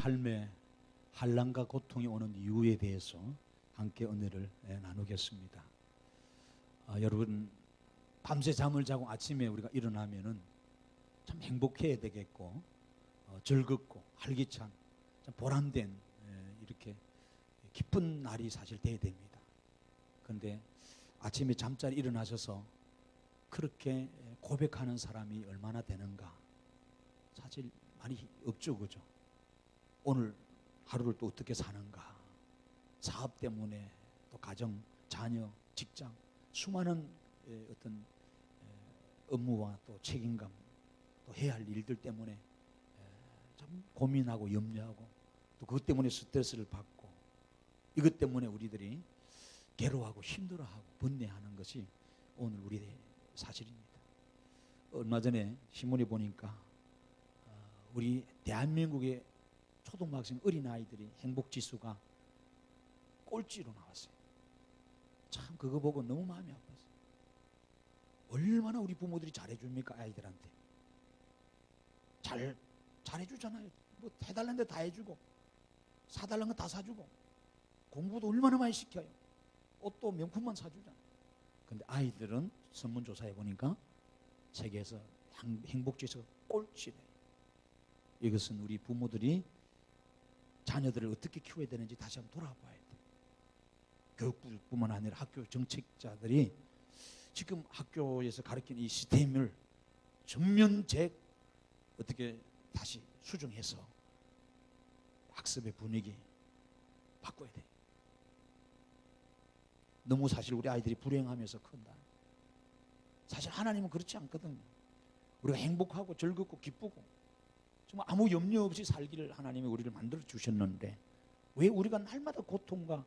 삶의 환난과 고통이 오는 이유에 대해서 함께 은혜를 나누겠습니다. 여러분, 밤새 잠을 자고 아침에 우리가 일어나면은 참 행복해야 되겠고 즐겁고 활기찬 참 보람된 이렇게 기쁜 날이 사실 돼야 됩니다. 그런데 아침에 잠자리 일어나셔서 그렇게 고백하는 사람이 얼마나 되는가? 사실 많이 없죠, 그죠? 오늘 하루를 또 어떻게 사는가? 사업 때문에 또 가정, 자녀, 직장 수많은 어떤 업무와 또 책임감 또 해야 할 일들 때문에 참 고민하고 염려하고 또 그것 때문에 스트레스를 받고 이것 때문에 우리들이 괴로워하고 힘들어하고 번뇌하는 것이 오늘 우리의 사실입니다. 얼마 전에 신문에 보니까 우리 대한민국의 초등학생 어린아이들이 행복지수가 꼴찌로 나왔어요. 참 그거 보고 너무 마음이 아팠어요. 얼마나 우리 부모들이 잘해줍니까 아이들한테. 잘해주잖아요. 뭐 해달라는 데 다 해주고 사달라는 거 다 사주고 공부도 얼마나 많이 시켜요. 옷도 명품만 사주잖아요. 근데 아이들은 설문조사해 보니까 세계에서 행복지수가 꼴찌래요. 이것은 우리 부모들이 자녀들을 어떻게 키워야 되는지 다시 한번 돌아봐야 돼요. 교육부뿐만 아니라 학교 정책자들이 지금 학교에서 가르치는 이 시스템을 전면 어떻게 다시 수정해서 학습의 분위기 바꿔야 돼요. 너무 사실 우리 아이들이 불행하면서 큰다. 사실 하나님은 그렇지 않거든요. 우리가 행복하고 즐겁고 기쁘고 정말 아무 염려 없이 살기를 하나님이 우리를 만들어 주셨는데 왜 우리가 날마다 고통과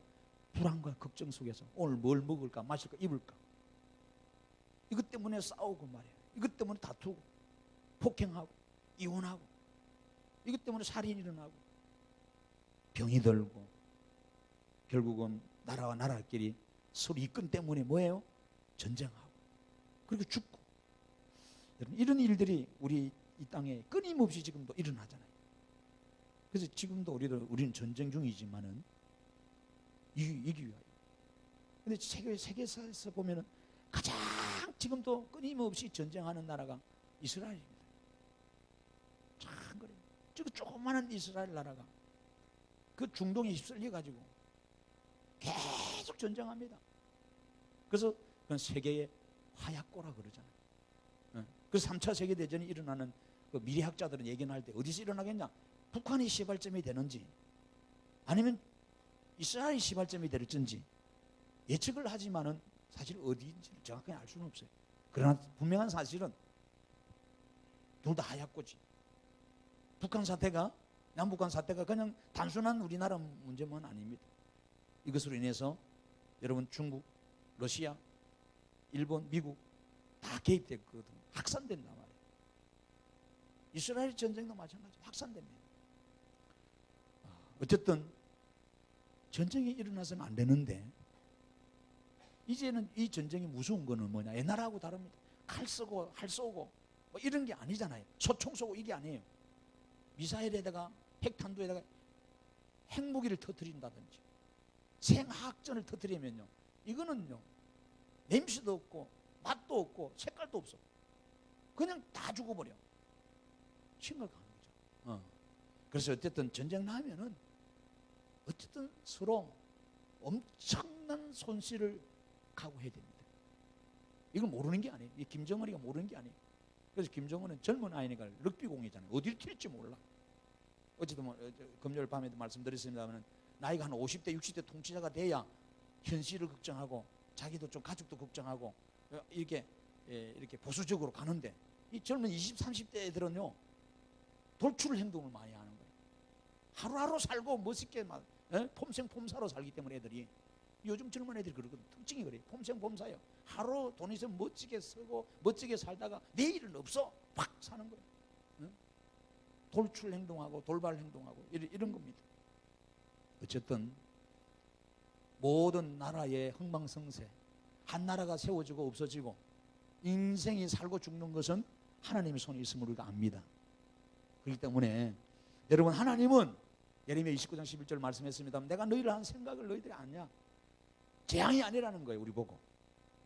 불안과 걱정 속에서 오늘 뭘 먹을까 마실까 입을까 이것 때문에 싸우고 말이야. 이것 때문에 다투고 폭행하고 이혼하고 이것 때문에 살인이 일어나고 병이 들고 결국은 나라와 나라끼리 서로 이권 때문에 뭐예요? 전쟁하고 그리고 죽고 이런 일들이 우리 이 땅에 끊임없이 지금도 일어나잖아요. 그래서 지금도 우리는 전쟁 중이지만은 이기기 위하여. 근데 세계사에서 보면은 가장 지금도 끊임없이 전쟁하는 나라가 이스라엘입니다. 참 그래요. 지금 조그마한 이스라엘 나라가 그 중동에 휩쓸려 가지고 계속 전쟁합니다. 그래서 그건 세계의 화약고라 그러잖아요. 그래서 3차 세계대전이 일어나는 그 미래학자들은 예견할 때 어디서 일어나겠냐? 북한이 시발점이 되는지 아니면 이스라엘이 시발점이 될지 예측을 하지만은 사실 어디인지를 정확하게 알 수는 없어요. 그러나 분명한 사실은 둘 다 하얗고지. 북한 사태가 남북한 사태가 그냥 단순한 우리나라 문제만 아닙니다. 이것으로 인해서 여러분 중국, 러시아, 일본, 미국 다 개입됐거든. 확산된단 말이에요. 이스라엘 전쟁도 마찬가지 확산됩니다. 어쨌든 전쟁이 일어나서는 안 되는데 이제는 이 전쟁이 무서운 거는 뭐냐? 옛날하고 다릅니다. 칼 쓰고 활 쏘고 뭐 이런 게 아니잖아요. 소총 쏘고 이게 아니에요. 미사일에다가 핵탄두에다가 핵무기를 터뜨린다든지 생화학전을 터뜨리면요 이거는요 냄새도 없고 맛도 없고 색깔도 없어. 그냥 다 죽어버려. 심각한 거죠. 그래서 어쨌든 전쟁 나면은 어쨌든 서로 엄청난 손실을 각오해야 됩니다. 이걸 모르는 게 아니에요. 이 김정은이가 모르는 게 아니에요. 그래서 김정은은 젊은 아이니까 럭비공이잖아요. 어디를 튈지 몰라. 어쨌든 뭐 금요일 밤에도 말씀드렸습니다만 나이가 한 50대 60대 통치자가 돼야 현실을 걱정하고 자기도 좀 가족도 걱정하고 이렇게 보수적으로 가는데 이 젊은 20, 30대 애들은요 돌출 행동을 많이 하는 거예요. 하루하루 살고 멋있게 막 폼생폼사로 살기 때문에 애들이 요즘 젊은 애들이 그러거든. 특징이 그래요. 폼생폼사예요. 하루 돈 있으면 멋지게 쓰고 멋지게 살다가 내일은 없어 확 사는 거예요. 돌출 행동하고 돌발 행동하고 이런 겁니다. 어쨌든 모든 나라의 흥망성쇠 한 나라가 세워지고 없어지고 인생이 살고 죽는 것은 하나님의 손에 있음을 우리가 압니다. 그렇기 때문에 여러분 하나님은 예레미야 29장 11절 말씀했습니다. 내가 너희를 한 생각을 너희들이 아냐. 재앙이 아니라는 거예요. 우리 보고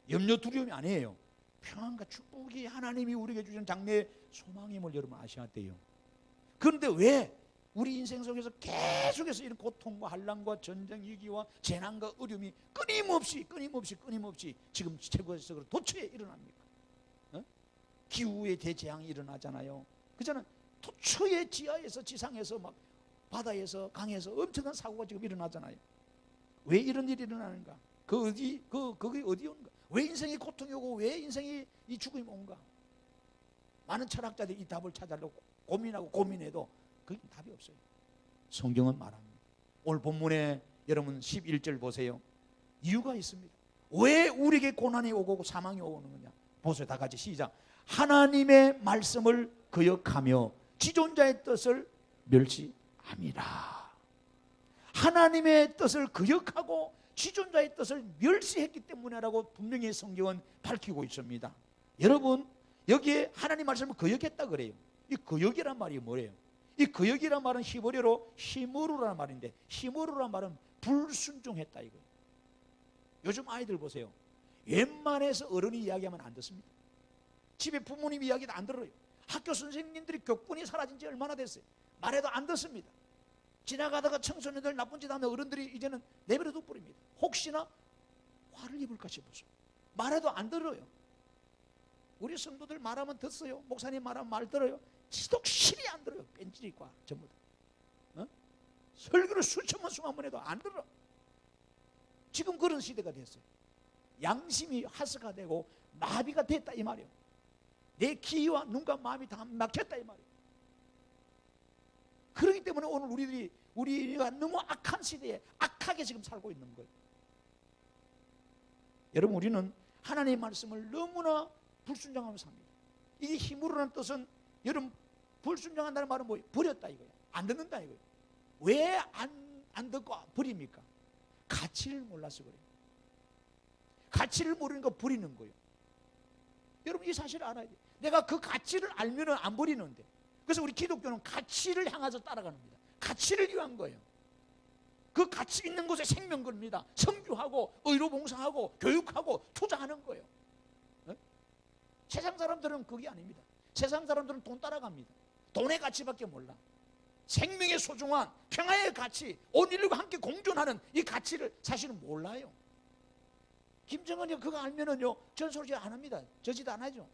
염려 두려움이 아니에요. 평안과 축복이 하나님이 우리에게 주신 장래의 소망임을 여러분 아셔야 돼요. 그런데 왜 우리 인생 속에서 계속해서 이런 고통과 환난과 전쟁 위기와 재난과 어려움이 끊임없이 지금 세계적으로 도처에 일어납니까? 기후의 대재앙이 일어나잖아요. 그잖아요. 도처의 지하에서 지상에서 막 바다에서 강에서 엄청난 사고가 지금 일어나잖아요. 왜 이런 일이 일어나는가? 그게 어디 오는가? 왜 인생이 고통이 오고 왜 인생이 이 죽음이 온가? 많은 철학자들이 이 답을 찾으려고 고민하고 고민해도 그게 답이 없어요. 성경은 말합니다. 오늘 본문에 여러분 11절 보세요. 이유가 있습니다. 왜 우리에게 고난이 오고 사망이 오는 거냐? 보세요. 다 같이 시작. 하나님의 말씀을 거역하며 지존자의 뜻을 멸시함이라. 하나님의 뜻을 거역하고 지존자의 뜻을 멸시했기 때문이라고 분명히 성경은 밝히고 있습니다. 여러분 여기에 하나님 말씀을 거역했다 그래요. 이 거역이란 말이 뭐예요? 이 거역이란 말은 히브리어로 히무르라는 말인데 히무르라는 말은 불순종했다 이거예요. 요즘 아이들 보세요. 웬만해서 어른이 이야기하면 안 듣습니다. 집에 부모님 이야기도 안 들어요. 학교 선생님들이 교권이 사라진 지 얼마나 됐어요. 말해도 안 듣습니다. 지나가다가 청소년들 나쁜 짓 하면 어른들이 이제는 내버려 둬버립니다. 혹시나 화를 입을까 싶어서 말해도 안 들어요. 우리 성도들 말하면 듣어요. 목사님 말하면 말 들어요. 지독실이 안 들어요. 뺀질이과 전부 다. 설교를 수천 번 수만 번 해도 안 들어. 지금 그런 시대가 됐어요. 양심이 하스가 되고 마비가 됐다 이 말이에요. 내 귀와 눈과 마음이 다 막혔다 이 말이에요. 그렇기 때문에 오늘 우리가 너무 악한 시대에 악하게 지금 살고 있는 거예요. 여러분 우리는 하나님의 말씀을 너무나 불순종하며 삽니다. 이게 힘으로라는 뜻은 여러분 불순종한다는 말은 뭐예요? 버렸다 이거예요. 안 듣는다 이거예요. 왜 안 듣고 버립니까? 가치를 몰라서 그래요. 가치를 모르니까 버리는 거예요. 여러분 이 사실을 알아야 돼요. 내가 그 가치를 알면 안 버리는데. 그래서 우리 기독교는 가치를 향해서 따라가는 겁니다. 가치를 위한 거예요. 그 가치 있는 곳에 생명 겁니다. 선교하고 의로 봉사하고 교육하고 투자하는 거예요. 네? 세상 사람들은 그게 아닙니다. 세상 사람들은 돈 따라갑니다. 돈의 가치밖에 몰라. 생명의 소중한 평화의 가치, 온 인류가 함께 공존하는 이 가치를 사실은 몰라요. 김정은이 그거 알면은요 전소리 안 합니다. 저지도 안 하죠.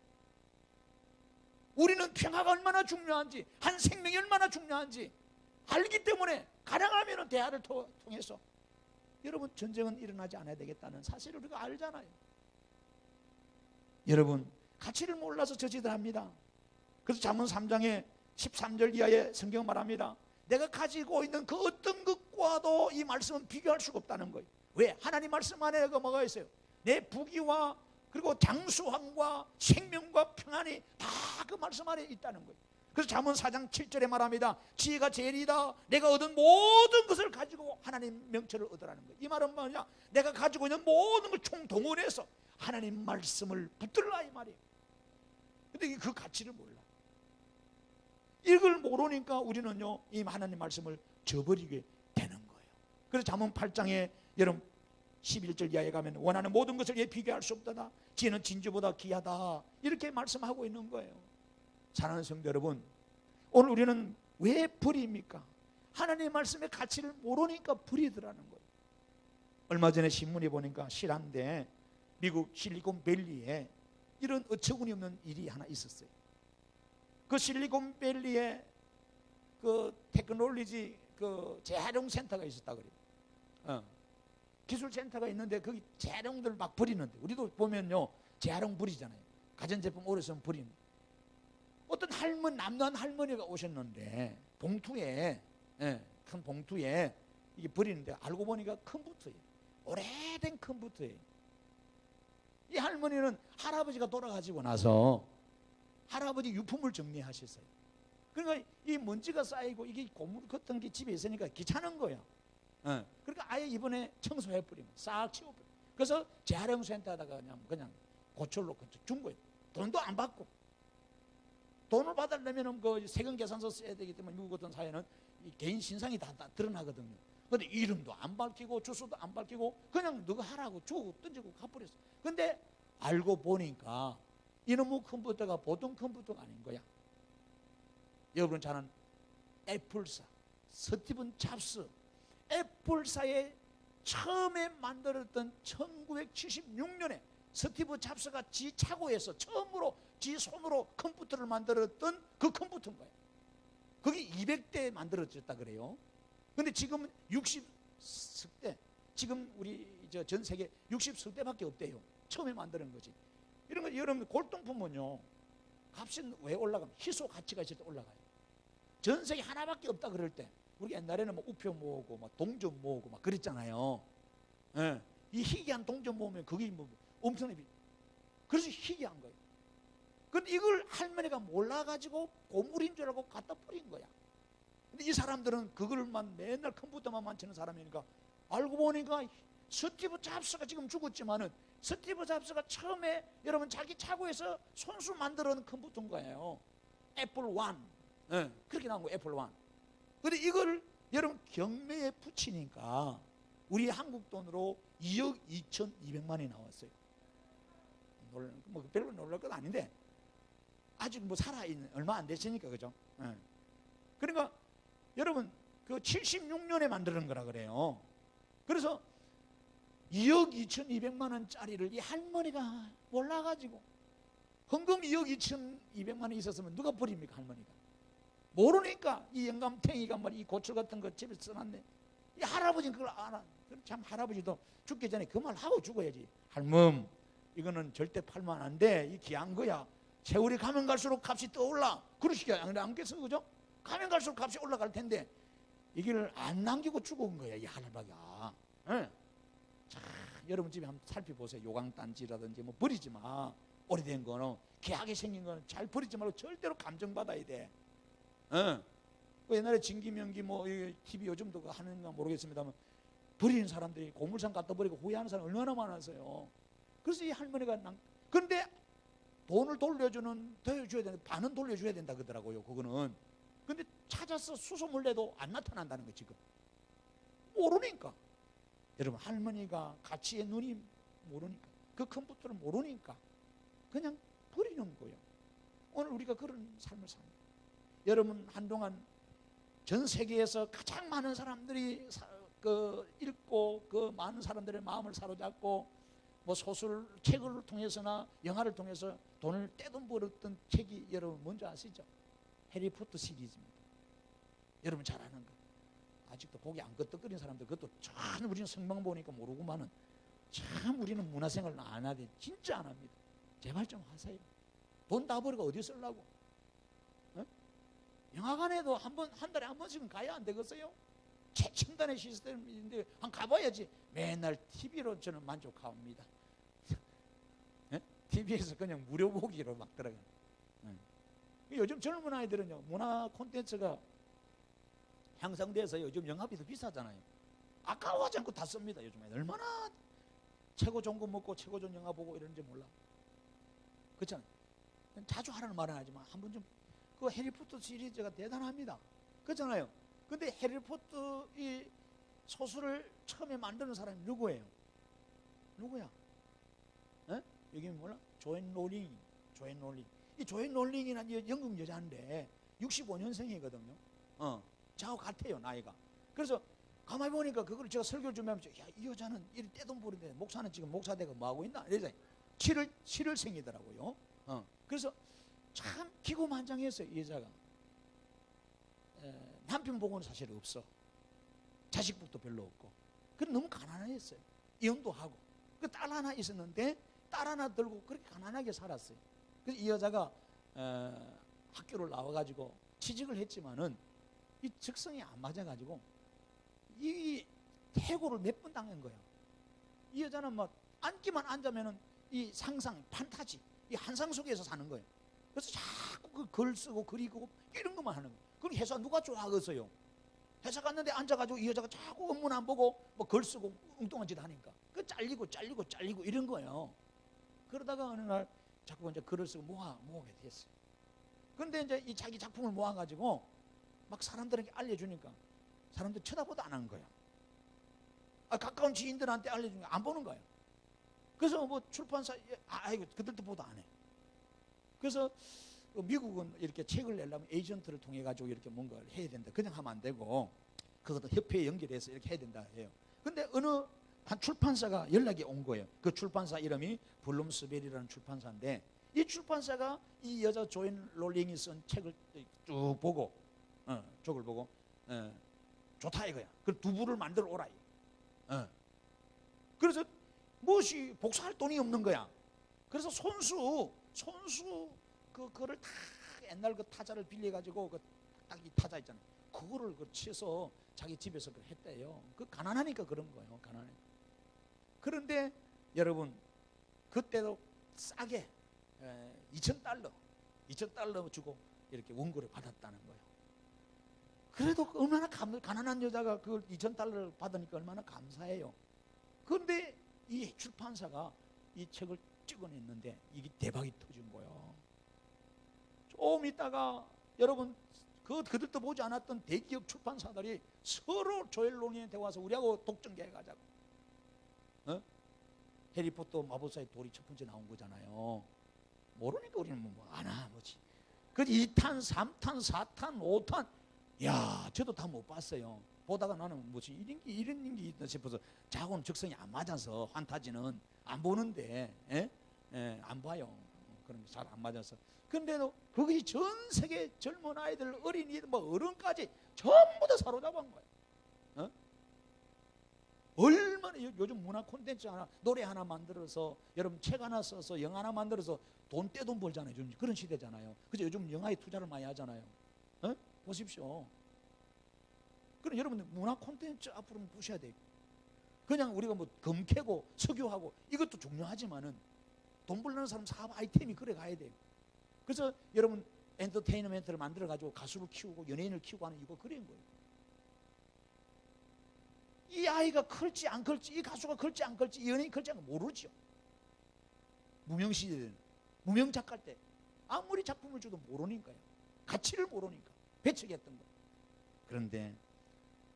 우리는 평화가 얼마나 중요한지, 한 생명이 얼마나 중요한지 알기 때문에 가능하면 대화를 통해서 여러분 전쟁은 일어나지 않아야 되겠다는 사실을 우리가 알잖아요. 여러분 가치를 몰라서 저지들 합니다. 그래서 잠언 3장에 13절 이하에 성경 말합니다. 내가 가지고 있는 그 어떤 것과도 이 말씀은 비교할 수가 없다는 거예요. 왜? 하나님 말씀 안에 뭐가 있어요? 내 부귀와 그리고 장수함과 생명과 평안이 다 그 말씀 안에 있다는 거예요. 그래서 잠언 4장 7절에 말합니다. 지혜가 제일이다. 내가 얻은 모든 것을 가지고 하나님 명철을 얻으라는 거예요. 이 말은 뭐냐? 내가 가지고 있는 모든 걸 총동원해서 하나님 말씀을 붙들라 이 말이에요. 근데 그 가치를 몰라. 이걸 모르니까 우리는요 이 하나님 말씀을 저버리게 되는 거예요. 그래서 잠언 8장에 여러분 11절 이하에 가면 원하는 모든 것을 비교할 수 없다. 지혜는 진주보다 귀하다. 이렇게 말씀하고 있는 거예요. 사랑하는 성도 여러분, 오늘 우리는 왜 버립니까? 하나님의 말씀의 가치를 모르니까 버리더라는 거예요. 얼마 전에 신문에 보니까 실한데 미국 실리콘밸리에 이런 어처구니 없는 일이 하나 있었어요. 그 실리콘밸리에 그 테크놀로지 그 재활용 센터가 있었다 그래요. 기술 센터가 있는데 거기 재활용들 막 버리는데 우리도 보면요 재활용 버리잖아요. 가전제품 오래 쓰면 버리는. 어떤 할머니 남한 할머니가 오셨는데 봉투에 큰 봉투에 이게 버리는데 알고 보니까 컴퓨터예요. 오래된 컴퓨터예요. 이 할머니는 할아버지가 돌아가시고 나서 할아버지 유품을 정리하셨어요. 그러니까 이 먼지가 쌓이고 이게 고물 같은 게 집에 있으니까 귀찮은 거야. 그러니까 아예 이번에 청소해버리면 싹 치워버려. 그래서 재활용센터에다가 그냥 고철로 준 거예요. 돈도 안 받고. 돈을 받으려면 그 세금 계산서 써야 되기 때문에 미국 같은 사회는 이 개인 신상이 다 드러나거든요. 근데 이름도 안 밝히고 주소도 안 밝히고 그냥 너가 하라고 주고 던지고 가버렸어. 근데 알고 보니까 이놈의 컴퓨터가 보통 컴퓨터가 아닌 거야. 여러분 잘 아는 애플사 스티븐 잡스, 애플사에 처음에 만들었던 1976년에 스티브 잡스가 지 차고에서 처음으로 지 손으로 컴퓨터를 만들었던 그 컴퓨터인 거예요. 그게 200대 만들어졌다 그래요. 근데 지금은 60대, 지금 우리 전 세계 60대밖에 없대요. 처음에 만드는 거지. 이런 거 여러분 골동품은요, 값이 왜 올라가면 희소 가치가 있을 때 올라가요. 전 세계 하나밖에 없다 그럴 때, 우리 옛날에는 뭐 우표 모으고 막 동전 모으고 막 그랬잖아요. 예. 이 희귀한 동전 모으면 그게 뭐 엄청나게 그래서 희귀한 거예요. 근데 이걸 할머니가 몰라가지고 고물인 줄 알고 갖다 버린 거야. 근데 이 사람들은 그걸만 맨날 컴퓨터만 만지는 사람이니까 알고 보니까 스티브 잡스가 지금 죽었지만은 스티브 잡스가 처음에 여러분 자기 차고에서 손수 만들어 놓은 컴퓨터인 거예요. 애플 1. 네, 그렇게 나온 거예요. 애플 1. 근데 이걸 여러분 경매에 붙이니까 우리 한국 돈으로 2억 2,200만이 나왔어요. 뭐 별로 놀랄 건 아닌데 아직 뭐 살아있는 얼마 안 됐으니까 그죠? 네. 그러니까 여러분 그 76년에 만드는 거라 그래요. 그래서 2억 2,200만 원짜리를 이 할머니가 몰라가지고 헌금 2억 2,200만 원이 있었으면 누가 버립니까? 할머니가 모르니까 이 영감탱이가 이 고철 같은 거 집에 써놨네. 이 할아버지는 그걸 알아. 참 할아버지도 죽기 전에 그 말 하고 죽어야지. 할멈 이거는 절대 팔면 안 돼. 이 귀한 거야. 세월이 가면 갈수록 값이 떠올라. 그러시게 않겠어, 그죠? 가면 갈수록 값이 올라갈 텐데 이걸 안 남기고 죽은 거야, 이 할아버지가. 네. 자, 여러분 집에 한번 살펴보세요. 요강단지라든지 뭐 버리지 마. 오래된 거는 귀하게 생긴 거는 잘 버리지 말고 절대로 감정받아야 돼. 네. 옛날에 진기명기 뭐 TV 요즘도 하는가 모르겠습니다만 버리는 사람들이 고물상 갖다 버리고 후회하는 사람 얼마나 많았어요. 그래서 이 할머니가 그런데 돈을 돌려줘야 된다. 반은 돌려줘야 된다 그러더라고요. 그거는. 근데 찾아서 수소문 내도 안 나타난다는 거 지금. 모르니까. 여러분 할머니가 가치의 눈이 모르니까 그 컴퓨터를 모르니까 그냥 버리는 거예요. 오늘 우리가 그런 삶을 삽니다. 여러분 한동안 전 세계에서 가장 많은 사람들이 읽고 그 많은 사람들의 마음을 사로잡고 뭐 소설 책을 통해서나 영화를 통해서 돈을 떼돈 벌었던 책이 여러분 뭔지 아시죠? 해리포터 시리즈입니다. 여러분 잘 아는 거. 아직도 보기 안 끄떡거리는 사람들 그것도 참 우리는 성경 보니까 모르고만은 참 우리는 문화생활을 안 하대. 진짜 안 합니다. 제발 좀 하세요. 돈 다 버리고 어디 쓰려고? 어? 영화관에도 한 달에 한 번씩은 가야 안 되겠어요? 최첨단의 시스템인데 한 가봐야지. 맨날 TV로 저는 만족합니다. TV에서 그냥 무료 보기로 막 들어가요. 요즘 젊은 아이들은요 문화 콘텐츠가 향상돼서 요즘 영화비도 비싸잖아요. 아까워하지 않고 다 씁니다. 요즘 애들 얼마나 최고 좋은 거 먹고 최고 좋은 영화 보고 이러는지 몰라. 그렇잖아요. 자주 하라는 말은 하지만 한 번 좀 그 해리포터 시리즈가 대단합니다. 그렇잖아요. 근데 해리포터 이 소설을 처음에 만드는 사람이 누구예요? 누구야? 에? 여기 몰라? 조앤 롤링. 이 조앤 롤링이라는 영국 여자인데 65년생이거든요. 저하고 같아요 나이가. 그래서 가만히 보니까 그걸 제가 설교를 준비하면서 야, 이 여자는 이 떼돈 버는데 목사는 지금 목사 되고 뭐 하고 있나? 이래서 7월생이더라고요. 그래서 참 기고만장했어요 이 여자가. 남편 보고는 사실 없어. 자식복도 별로 없고. 그래 너무 가난했어요. 이혼도 하고. 그 딸 하나 있었는데 딸 하나 들고 그렇게 가난하게 살았어요. 그래서 이 여자가 학교를 나와가지고 취직을 했지만은 이 적성이 안 맞아가지고 이 해고를 몇 번 당한 거예요. 이 여자는 막 앉기만 앉으면은 이 상상, 판타지, 이 환상 속에서 사는 거예요. 그래서 자꾸 그 글 쓰고 그리고 이런 것만 하는 거예요. 그럼 회사 누가 좋아하겠어요? 회사 갔는데 앉아가지고 이 여자가 자꾸 업무는 안 보고 뭐 글 쓰고 엉뚱한 짓 하니까 그 잘리고 이런 거예요. 그러다가 어느 날 자꾸 이제 글을 쓰고 모으게 됐어요. 그런데 이제 이 자기 작품을 모아가지고 막 사람들에게 알려주니까 사람들 쳐다보도 안 하는 거예요. 가까운 지인들한테 알려주니까 안 보는 거예요. 그래서 뭐 출판사 아이고 그들도 보도 안 해. 그래서 미국은 이렇게 책을 내려면 에이전트를 통해 가지고 이렇게 뭔가를 해야 된다. 그냥 하면 안 되고 그것도 협회에 연결해서 이렇게 해야 된다 해요. 근데 어느 한 출판사가 연락이 온 거예요. 그 출판사 이름이 블룸스베리라는 출판사인데, 이 출판사가 이 여자 조앤 롤링이 쓴 책을 쭉 보고 쪽을 보고 좋다 이거야. 그 두 부를 만들어 오라. 그래서 무엇이 복사할 돈이 없는 거야. 그래서 손수 그거를 다 옛날 그 타자를 빌려 가지고 그 딱 이 타자 있잖아요. 그거를 그 쳐서 자기 집에서 그 했대요. 그 가난하니까 그런 거예요. 가난해. 그런데 여러분 그때도 싸게 $2,000 주고 이렇게 원고를 받았다는 거예요. 그래도 얼마나 가난한 여자가 그 $2,000를 받으니까 얼마나 감사해요. 그런데 이 출판사가 이 책을 찍어냈는데 이게 대박이 터진 거예요. 좀 있다가 여러분 그들도 보지 않았던 대기업 출판사들이 서로 조엘 롤링한테 와서 우리하고 독점계획 하자고. 해리포터 마법사의 돌이 첫 번째 나온 거잖아요. 모르니까 우리는 뭐 아나 뭐지. 그 2탄, 3탄, 4탄, 5탄. 야, 저도 다 못 봤어요. 보다가 나는 뭐지 이런 게 있나 싶어서 자고는 적성이 안 맞아서 환타지는 안 보는데 안 봐요. 그런 게 잘 안 맞아서. 근데도 거기 전 세계 젊은 아이들, 어린이들, 뭐 어른까지 전부 다 사로잡은 거예요. 얼마나 요즘 문화 콘텐츠 하나, 노래 하나 만들어서 여러분 책 하나 써서 영화 하나 만들어서 돈 떼돈 벌잖아요. 요즘 그런 시대잖아요. 그죠? 요즘 영화에 투자를 많이 하잖아요. 보십시오. 그럼 여러분들 문화 콘텐츠 앞으로는 보셔야 돼요. 그냥 우리가 뭐 금캐고 석유하고 이것도 중요하지만은 돈 벌는 사람 사업 아이템이 그래 가야 돼요. 그래서 여러분 엔터테인먼트를 만들어 가지고 가수를 키우고 연예인을 키우고 하는 이거 그런 거예요. 이 아이가 클지 안 클지, 이 가수가 클지 안 클지, 이 연예인이 클지 안 클지 모르죠. 무명 시대는 무명 작가 때 아무리 작품을 줘도 모르니까요. 가치를 모르니까 배척했던 거예요. 그런데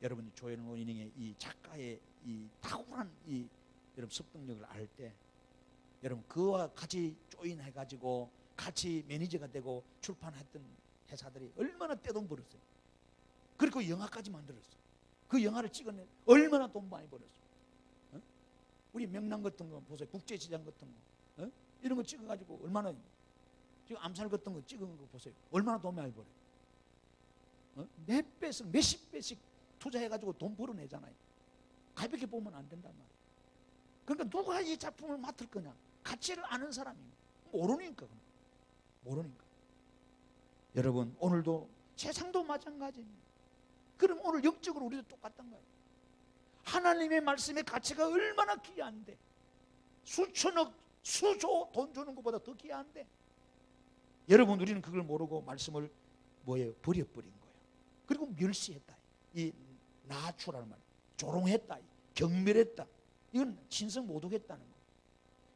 여러분이 조엘 롤링의 이 작가의 이 탁월한 이 여러분 습득력을 알 때, 여러분 그와 같이 조인해가지고 같이 매니저가 되고 출판했던 회사들이 얼마나 떼돈 벌었어요. 그리고 영화까지 만들었어요. 그 영화를 찍어내 얼마나 돈 많이 벌었어요. 우리 명랑 같은 거 보세요. 국제시장 같은 거 이런 거 찍어가지고 얼마나, 지금 암살 같은 거 찍은 거 보세요. 얼마나 돈 많이 벌어요. 몇 배씩 몇십 배씩 투자해가지고 돈 벌어내잖아요. 가볍게 보면 안 된단 말이에요. 그러니까 누가 이 작품을 맡을 거냐? 가치를 아는 사람이 모르니까. 여러분 오늘도 세상도 마찬가지입니다. 그럼 오늘 영적으로 우리도 똑같단 거예요. 하나님의 말씀의 가치가 얼마나 귀한데, 수천억 수조 돈 주는 것보다 더 귀한데, 여러분 우리는 그걸 모르고 말씀을 뭐예요? 버려버린 거예요. 그리고 멸시했다. 이 나추라는 말, 조롱했다, 경멸했다. 이건 신성 모독했다는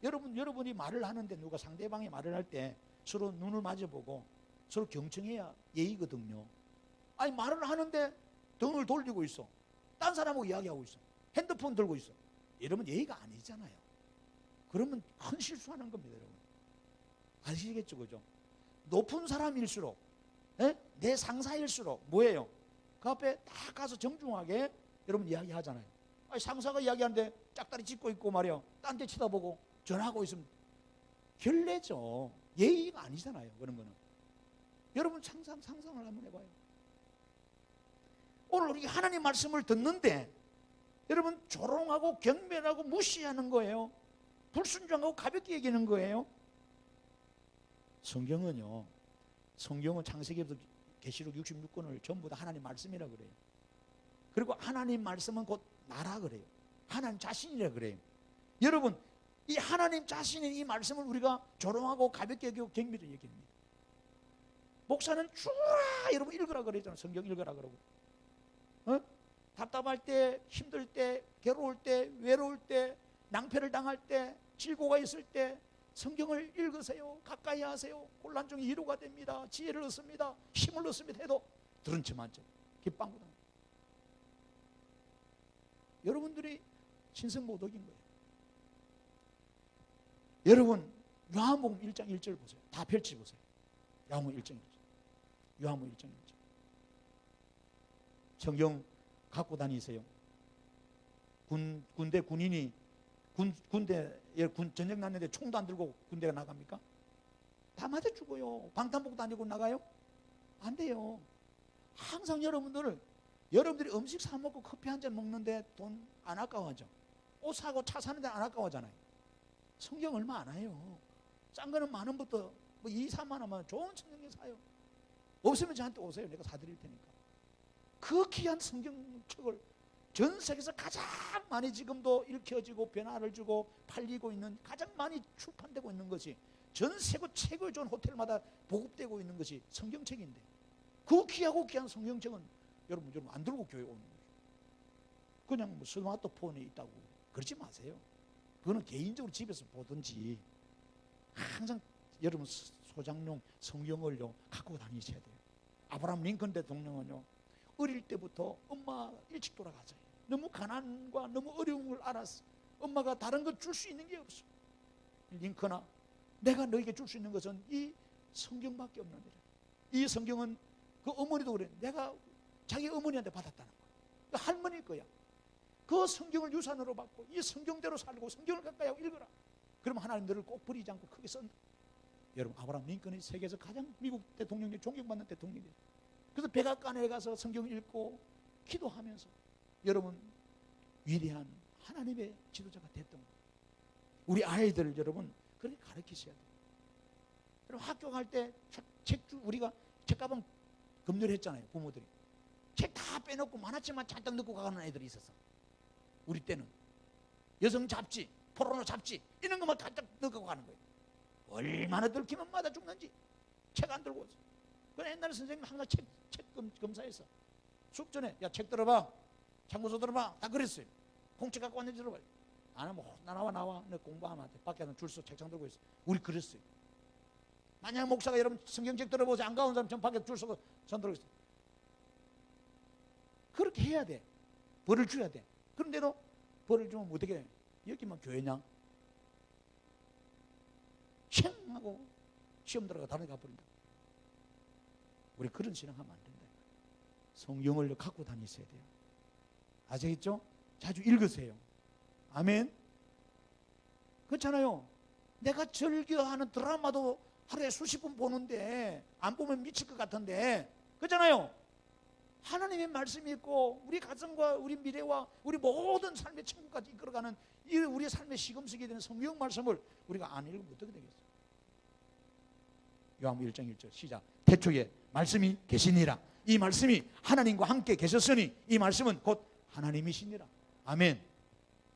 거예요. 여러분이 말을 하는데 누가 상대방이 말을 할 때 서로 눈을 마주보고 서로 경청해야 예의거든요. 아니 말을 하는데 등을 돌리고 있어. 딴 사람하고 이야기하고 있어. 핸드폰 들고 있어. 이러면 예의가 아니잖아요. 그러면 큰 실수하는 겁니다, 여러분. 아시겠죠, 그죠? 높은 사람일수록, 내 상사일수록 뭐예요? 그 앞에 딱 가서 정중하게 여러분 이야기하잖아요. 아니, 상사가 이야기하는데 짝다리 짚고 있고 말이야. 딴 데 쳐다보고 전화하고 있으면 결례죠. 예의가 아니잖아요, 그런 거는. 여러분 상상을 한번 해봐요. 오늘 우리 하나님 말씀을 듣는데 여러분 조롱하고 경멸하고 무시하는 거예요. 불순종하고 가볍게 얘기하는 거예요. 성경은 창세기부터 계시록 66권을 전부 다 하나님 말씀이라 그래요. 그리고 하나님 말씀은 곧 나라 그래요. 하나님 자신이라 그래요. 여러분 이 하나님 자신의 이 말씀을 우리가 조롱하고 가볍게 여기고 경멸을 얘기합니다. 목사는 주라 여러분 읽으라 그러잖아요. 성경 읽으라 그러고. 답답할 때, 힘들 때, 괴로울 때, 외로울 때, 낭패를 당할 때, 질고가 있을 때 성경을 읽으세요. 가까이 하세요. 혼란 중에 위로가 됩니다. 지혜를 얻습니다. 힘을 얻습니다 해도 들은 척 한 척. 깃방구 당합니다. 여러분들이 신성모독인 거예요. 여러분 요한복음 1장 1절 보세요. 다 펼쳐보세요. 요한복음 1장 1절. 요한복음 1장 1절. 성경 갖고 다니세요. 군대 군인이 군대에 전쟁 났는데 총도 안 들고 군대가 나갑니까? 다 맞아 죽어요. 방탄복 다니고 나가요? 안 돼요. 항상 여러분들이 음식 사 먹고 커피 한 잔 먹는데 돈 안 아까워하죠. 옷 사고 차 사는데 안 아까워하잖아요. 성경 얼마 안 해요. 싼 거는 10,000원부터 뭐 2, 3만 원만 좋은 성경 사요. 없으면 저한테 오세요. 내가 사드릴 테니까. 그 귀한 성경책을 전 세계에서 가장 많이 지금도 읽혀지고 변화를 주고 팔리고 있는, 가장 많이 출판되고 있는 것이, 전 세계 최고의 좋은 호텔마다 보급되고 있는 것이 성경책인데, 그 귀하고 귀한 성경책은 여러분 안 들고 교회 오는 거예요. 그냥 뭐 스마트폰에 있다고 그러지 마세요. 그거는 개인적으로 집에서 보든지 항상 여러분 소장용 성경을요 갖고 다니셔야 돼요. 아브라함 링컨 대통령은요 어릴 때부터 엄마 일찍 돌아가잖아요. 너무 가난과 너무 어려움을 알았어. 엄마가 다른 거 줄 수 있는 게 없어. 링컨아, 내가 너에게 줄 수 있는 것은 이 성경밖에 없느니라. 이 성경은 그 어머니도 그래. 내가 자기 어머니한테 받았다는 거야. 그 할머니 거야. 그 성경을 유산으로 받고 이 성경대로 살고 성경을 가까이 하고 읽어라. 그러면 하나님 너를 꼭 버리지 않고 크게 쓴다. 여러분 아브라함 링컨이 세계에서 가장 미국 대통령 중에 존경받는 대통령이에요. 그래서 백악관에 가서 성경 읽고 기도하면서 여러분 위대한 하나님의 지도자가 됐던 거예요. 우리 아이들 여러분 그렇게 가르치셔야 돼요. 여러분 학교 갈 때 우리가 책가방 금요일 했잖아요. 부모들이 책 다 빼놓고 만화책만 잔뜩 넣고 가는 애들이 있었어. 우리 때는 여성 잡지, 포르노 잡지 이런 것만 잔뜩 넣고 가는 거예요. 얼마나 들키면 맞아 죽는지 책 안 들고 왔어. 그 옛날에 선생님 항상 책 검사했어. 수업 전에 야 책 들어봐, 참고서 들어봐 다 그랬어요. 공책 갖고 왔는지 들어봐. 안 하면 나와 너 공부하면 돼. 밖에 줄 서 책장 들고 있어. 우리 그랬어요. 만약 목사가 여러분 성경책 들어보세요. 안 가온 사람 전 밖에 줄 서고 전 들고 있어. 그렇게 해야 돼. 벌을 줘야 돼. 그런데도 벌을 주면 어떻게 해? 여기만 교회냐? 쉥 하고 시험 들어가 다른 데 가버린다. 우리 그런 신앙하면 안 된다. 성경을 갖고 다니셔야 돼요. 아시겠죠? 자주 읽으세요. 아멘. 그렇잖아요. 내가 즐겨하는 드라마도 하루에 수십 번 보는데 안 보면 미칠 것 같은데, 그렇잖아요. 하나님의 말씀이 있고 우리 가정과 우리 미래와 우리 모든 삶의 천국까지 이끌어가는 이 우리의 삶의 시금석이 되는 성경 말씀을 우리가 안 읽으면 어떻게 되겠어요? 요한복음 1장 1절 시작. 태초에 말씀이 계시니라. 이 말씀이 하나님과 함께 계셨으니 이 말씀은 곧 하나님이시니라. 아멘.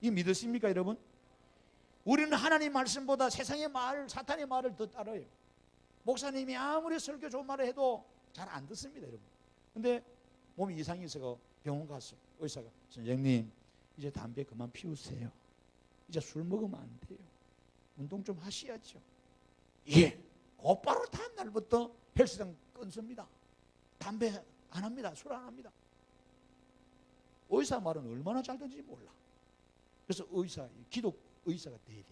이 믿으십니까 여러분? 우리는 하나님 말씀보다 세상의 말, 사탄의 말을 더 따라요. 목사님이 아무리 설교 좋은 말을 해도 잘 안 듣습니다 여러분. 근데 몸이 이상이 있어서 병원 갔어. 의사가 선생님 이제 담배 그만 피우세요. 이제 술 먹으면 안 돼요. 운동 좀 하셔야죠. 예. 곧바로 다음 날부터 헬스장 끊습니다. 담배 안 합니다. 술 안 합니다. 의사 말은 얼마나 잘 듣는지 몰라. 그래서 기독 의사가 돼야 돼.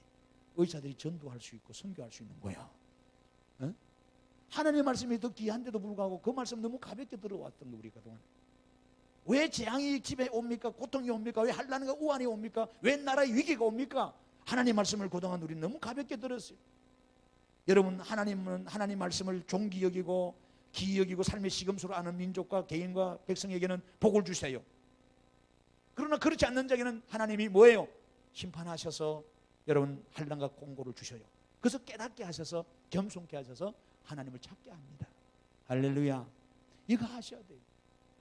의사들이 전도할 수 있고 선교할 수 있는 거야. 어? 하나님의 말씀이 더 귀한데도 불구하고 그 말씀 너무 가볍게 들어왔던 거 우리 그동안. 왜 재앙이 집에 옵니까? 고통이 옵니까? 왜 환난과 우환이 옵니까? 왜 나라의 위기가 옵니까? 하나님 말씀을 그동안 우리 너무 가볍게 들었어요. 여러분 하나님은 하나님 말씀을 존귀 여기고 기이 여기고 삶의 시금수로 아는 민족과 개인과 백성에게는 복을 주세요. 그러나 그렇지 않는 자에게는 하나님이 뭐예요? 심판하셔서 여러분 환난과 공고를 주셔요. 그래서 깨닫게 하셔서 겸손케 하셔서 하나님을 찾게 합니다. 할렐루야. 이거 하셔야 돼요.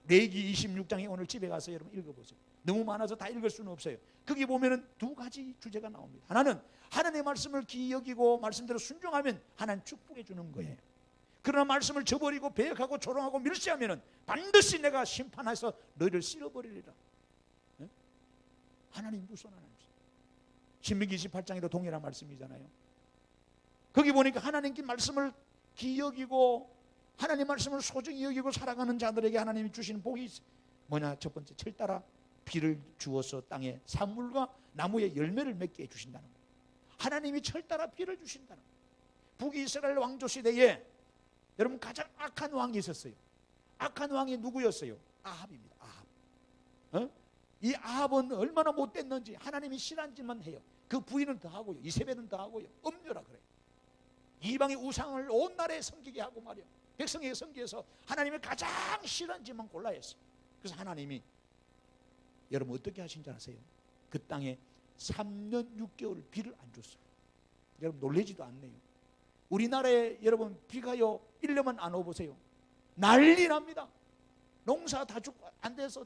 레위기 26장에 오늘 집에 가서 여러분 읽어보세요. 너무 많아서 다 읽을 수는 없어요. 거기 보면은 두 가지 주제가 나옵니다. 하나는 하나님의 말씀을 기이 여기고 말씀대로 순종하면 하나님 축복해 주는 거예요. 그러나 말씀을 저버리고 배역하고 조롱하고 멸시하면은 반드시 내가 심판해서 너희를 쓸어버리리라. 네? 하나님 무서운 하나님이세요. 신명기 28장에도 동일한 말씀이잖아요. 거기 보니까 하나님께 말씀을 기이 여기고 하나님 말씀을 소중히 여기고 살아가는 자들에게 하나님이 주시는 복이 있어요. 뭐냐? 첫 번째, 철따라 비를 주어서 땅에 산물과 나무의 열매를 맺게 해주신다는 거예요. 하나님이 철따라 비를 주신다는 거예요. 북이스라엘 왕조 시대에 여러분 가장 악한 왕이 있었어요. 악한 왕이 누구였어요? 아합입니다. 아합. 이 아합은 얼마나 못됐는지 하나님이 싫어한 짓만 해요. 그 부인은 더 하고요, 이세벨은 더 하고요, 음료라 그래요. 이방의 우상을 온 나라에 섬기게 하고 말이요, 백성에게 섬기해서 하나님이 가장 싫어한 짓만 골라 했어요. 그래서 하나님이 여러분 어떻게 하신 줄 아세요? 그 땅에 3년 6개월 비를 안 줬어요. 여러분 놀라지도 않네요. 우리나라에 여러분 비가요 1년만 안 오보세요, 난리 납니다. 농사 다 안 돼서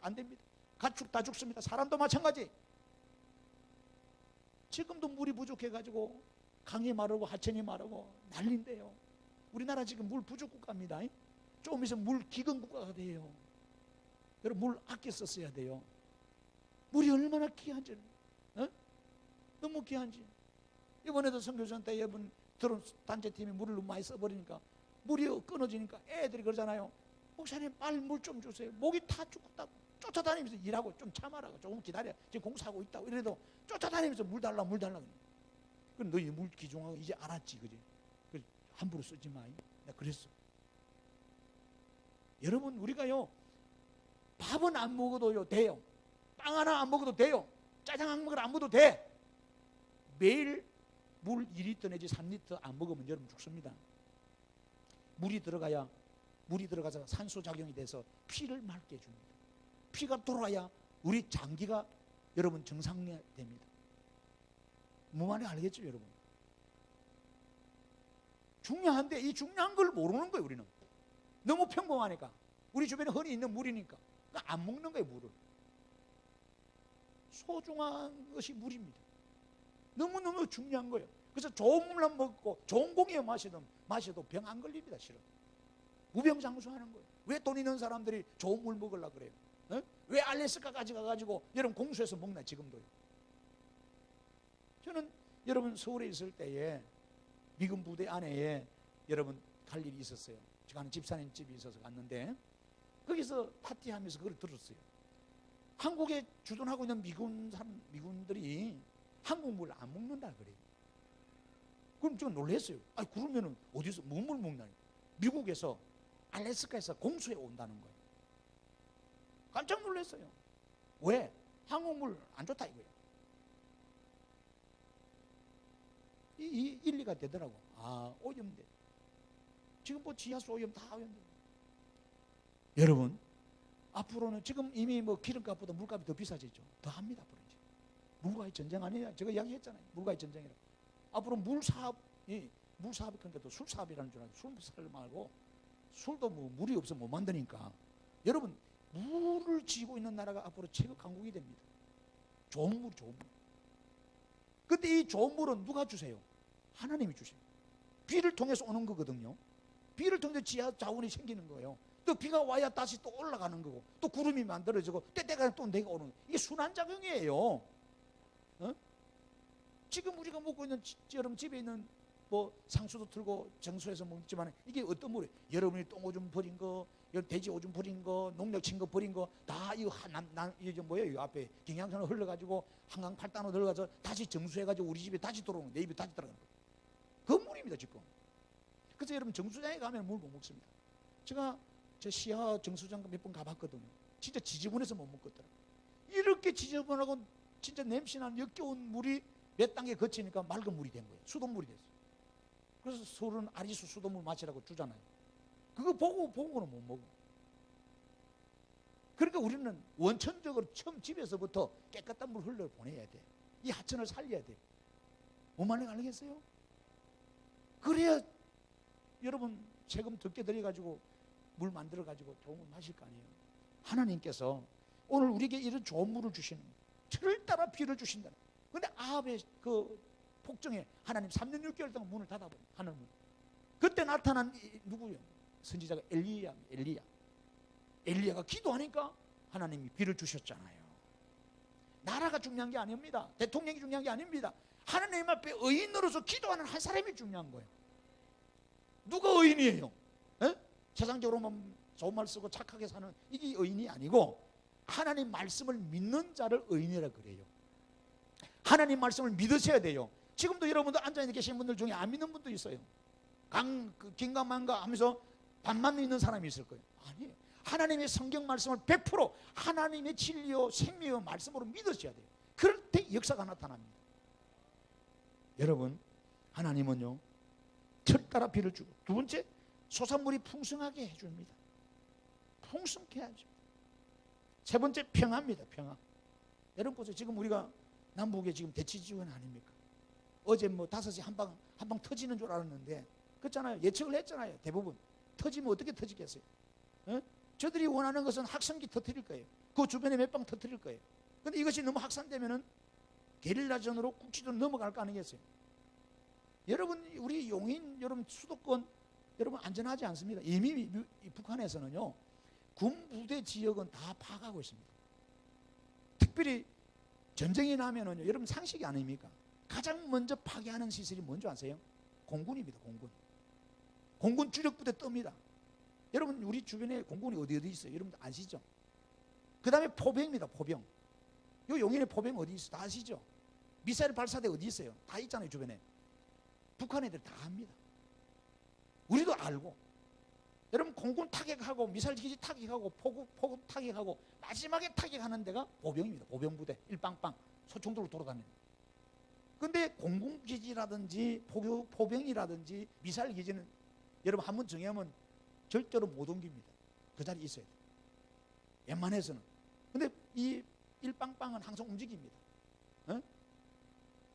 안 됩니다. 가축 다 죽습니다. 사람도 마찬가지. 지금도 물이 부족해가지고 강이 마르고 하천이 마르고 난리인데요. 우리나라 지금 물 부족 국가입니다. 조금 있으면 물 기근 국가가 돼요. 여러분 물 아껴 썼어야 돼요. 물이 얼마나 귀한지, 너무 귀한지. 이번에도 선교전 때 여러분 들은 단체팀이 물을 너무 많이 써버리니까 물이 끊어지니까 애들이 그러잖아요. 목사님 빨리 물 좀 주세요. 목이 다 죽었다고 쫓아다니면서 일하고 좀 참아라고, 조금 기다려, 지금 공사하고 있다고 이래도 쫓아다니면서 물 달라 물 달라. 그럼 너희 물 귀중하고 이제 알았지, 그지? 함부로 쓰지 마. 내가 그랬어. 여러분 우리가요 밥은 안 먹어도요 돼요. 빵 하나 안 먹어도 돼요. 짜장 한 그릇 안 먹어도 돼. 매일 물 2리터 내지 3리터 안 먹으면 여러분 죽습니다. 물이 들어가서 산소작용이 돼서 피를 맑게 해줍니다. 피가 돌아야 우리 장기가 여러분 정상화됩니다. 뭐 말인지 알겠죠 여러분? 중요한데 이 중요한 걸 모르는 거예요. 우리는 너무 평범하니까, 우리 주변에 흔히 있는 물이니까 안 먹는 거예요. 물을. 소중한 것이 물입니다. 너무너무 중요한 거예요. 그래서 좋은 물만 먹고 좋은 공기에 마셔도 병 안 걸립니다. 실은 무병장수하는 거예요. 왜 돈 있는 사람들이 좋은 물 먹으려고 그래요? 왜 알래스카까지 가가지고 여러분 공수해서 먹나 지금도요. 저는 여러분 서울에 있을 때에 미군 부대 안에 여러분 갈 일이 있었어요. 제가 아는 집사님 집이 있어서 갔는데 거기서 파티하면서 그걸 들었어요. 한국에 주둔하고 있는 미군들이 한국 물 안 먹는다 그래요. 그럼 제가 놀랐어요. 아니 그러면은 어디서 뭔 물 먹나요? 미국에서 알래스카에서 공수해 온다는 거예요. 깜짝 놀랐어요. 왜? 한국 물 안 좋다 이거예요. 이 일리가 되더라고. 아, 오염돼. 지금 뭐 지하수 오염 다 오염돼. 여러분, 앞으로는 지금 이미 뭐 기름값보다 물값이 더 비싸지죠. 더 합니다. 앞으로 이제 물과의 전쟁 아니에요. 제가 이야기했잖아요. 물과의 전쟁이라고. 앞으로 물사업이 그러니까 또 술사업이라는 줄 알아요. 술 말고 술도 뭐 물이 없으면 못 만드니까. 여러분, 물을 쥐고 있는 나라가 앞으로 최고 강국이 됩니다. 좋은 물, 좋은 물. 근데 이 좋은 물은 누가 주세요? 하나님이 주세요. 비를 통해서 오는 거거든요. 비를 통해서 지하 자원이 생기는 거예요. 또 비가 와야 다시 또 올라가는 거고, 또 구름이 만들어지고, 때때가 또 내가 오는 거예요. 이게 순환작용이에요. 지금 우리가 먹고 있는 여러분 집에 있는 뭐 상수도 틀고 정수해서 먹지만 이게 어떤 물이에요? 여러분이 똥 오줌 버린 거, 돼지 오줌 버린 거, 농약 친 거 버린 거 다 이거 이게 뭐예요? 이 앞에 경향선을 흘러가지고 한강 팔단으로 들어가서 다시 정수해가지고 우리 집에 다시 들어오는, 내 입에 다시 들어가는 거예요. 그 물입니다 지금. 그래서 여러분 정수장에 가면 물 못 먹습니다. 제가 저 시하 정수장 몇 번 가봤거든요. 진짜 지저분해서 못 먹겠더라고요. 이렇게 지저분하고 진짜 냄새나는 역겨운 물이 몇 단계 거치니까 맑은 물이 된 거예요. 수돗물이 됐어요. 그래서 서울은 아리수 수돗물 마시라고 주잖아요. 그거 보고는 못 먹어. 그러니까 우리는 원천적으로 처음 집에서부터 깨끗한 물 흘러 보내야 돼. 이 하천을 살려야 돼. 뭔 말인지 알겠어요? 그래야 여러분 세금 적게 들여가지고 물 만들어가지고 좋은 물 마실 거 아니에요. 하나님께서 오늘 우리에게 이런 좋은 물을 주시는 거예요. 철을 따라 비를 주신다. 그런데 아합의 그 폭정에 하나님 3년 6개월 동안 문을 닫아버린 하늘 문. 그때 나타난 누구예요? 선지자가 엘리야가 기도하니까 하나님이 비를 주셨잖아요. 나라가 중요한 게 아닙니다. 대통령이 중요한 게 아닙니다. 하나님 앞에 의인으로서 기도하는 한 사람이 중요한 거예요. 누가 의인이에요? 세상적으로만 좋은 말 쓰고 착하게 사는 이게 의인이 아니고 하나님 말씀을 믿는 자를 의인이라 그래요. 하나님 말씀을 믿으셔야 돼요. 지금도 여러분들 앉아 계신 분들 중에 안 믿는 분도 있어요. 긴가만가 하면서 반만 믿는 사람이 있을 거예요. 아니에요. 하나님의 성경 말씀을 100% 하나님의 진리요 생명의 말씀으로 믿으셔야 돼요. 그럴 때 역사가 나타납니다. 여러분, 하나님은요 철 따라 비를 주고, 두 번째 소산물이 풍성하게 해줍니다. 풍성케 해줍니다. 세 번째 평화입니다. 평화. 여러분 보세요. 지금 우리가 남북에 지금 대치지원 아닙니까? 어제 뭐 5시 한 방 터지는 줄 알았는데 그렇잖아요. 예측을 했잖아요. 대부분 터지면 어떻게 터지겠어요? 어? 저들이 원하는 것은 확성기 터뜨릴 거예요. 그 주변에 몇 방 터뜨릴 거예요. 근데 이것이 너무 확산되면은 게릴라전으로 국지전으로 넘어갈 거 아니겠어요? 여러분, 우리 용인 여러분 수도권 여러분 안전하지 않습니다. 이미 북한에서는요 군부대 지역은 다 파악하고 있습니다. 특별히 전쟁이 나면은요, 여러분 상식이 아닙니까? 가장 먼저 파괴하는 시설이 뭔지 아세요? 공군입니다. 공군 주력부대 뜹니다. 여러분, 우리 주변에 공군이 어디 있어요? 여러분 아시죠? 그 다음에 포병입니다. 포병. 요 용인에 포병 어디 있어요? 다 아시죠? 미사일 발사대 어디 있어요? 다 있잖아요. 주변에. 북한 애들 다 압니다. 우리도 알고. 여러분, 공군 타격하고 미사일 기지 타격하고 포급 타격하고 마지막에 타격하는 데가 보병입니다. 보병부대 일빵빵 소총들로 돌아다니는. 근데 공군 기지라든지 포병이라든지 미사일 기지는 여러분 한번 정하면 절대로 못 옮깁니다. 그 자리에 있어야 돼요. 웬만해서는. 근데 이 일빵빵은 항상 움직입니다. 어?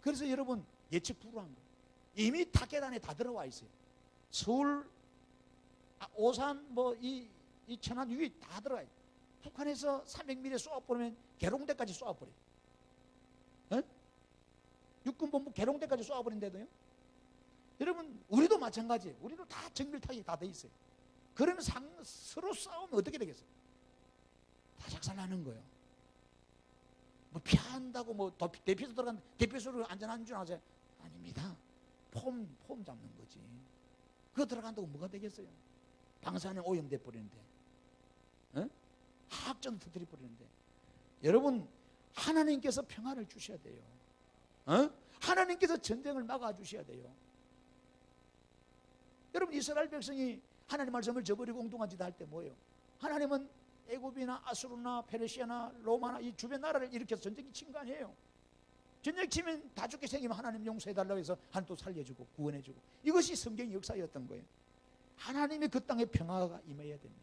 그래서 여러분 예측 불허한 거예요. 이미 타계단에 다 들어와 있어요. 서울, 오산, 이 천안 위에 다 들어가요. 북한에서 300mm 쏘아버리면 계룡대까지 쏘아버려요. 어? 육군본부 계룡대까지 쏘아버린데도요. 여러분, 우리도 마찬가지예요. 우리도 다 정밀타격이 다 돼 있어요. 그러면 서로 싸우면 어떻게 되겠어요? 다 작살나는 거예요. 뭐 피한다고 대피소 들어간 대피소를 안전한 줄 아세요? 아닙니다. 폼 잡는 거지. 그거 들어간다고 뭐가 되겠어요? 방사능 오염돼 버리는데, 어? 화학전 터뜨려 버리는데. 여러분, 하나님께서 평화를 주셔야 돼요. 어? 하나님께서 전쟁을 막아 주셔야 돼요. 여러분, 이스라엘 백성이 하나님 말씀을 저버리고 엉뚱한 짓 할 때 뭐예요? 하나님은 애굽이나 아수르나 페르시아나 로마나 이 주변 나라를 일으켜서 전쟁이 친 거 아니에요. 전쟁 치면 다 죽게 생기면 하나님 용서해달라고 해서 하나님 또 살려주고 구원해주고, 이것이 성경의 역사였던 거예요. 하나님의 그 땅에 평화가 임해야 됩니다.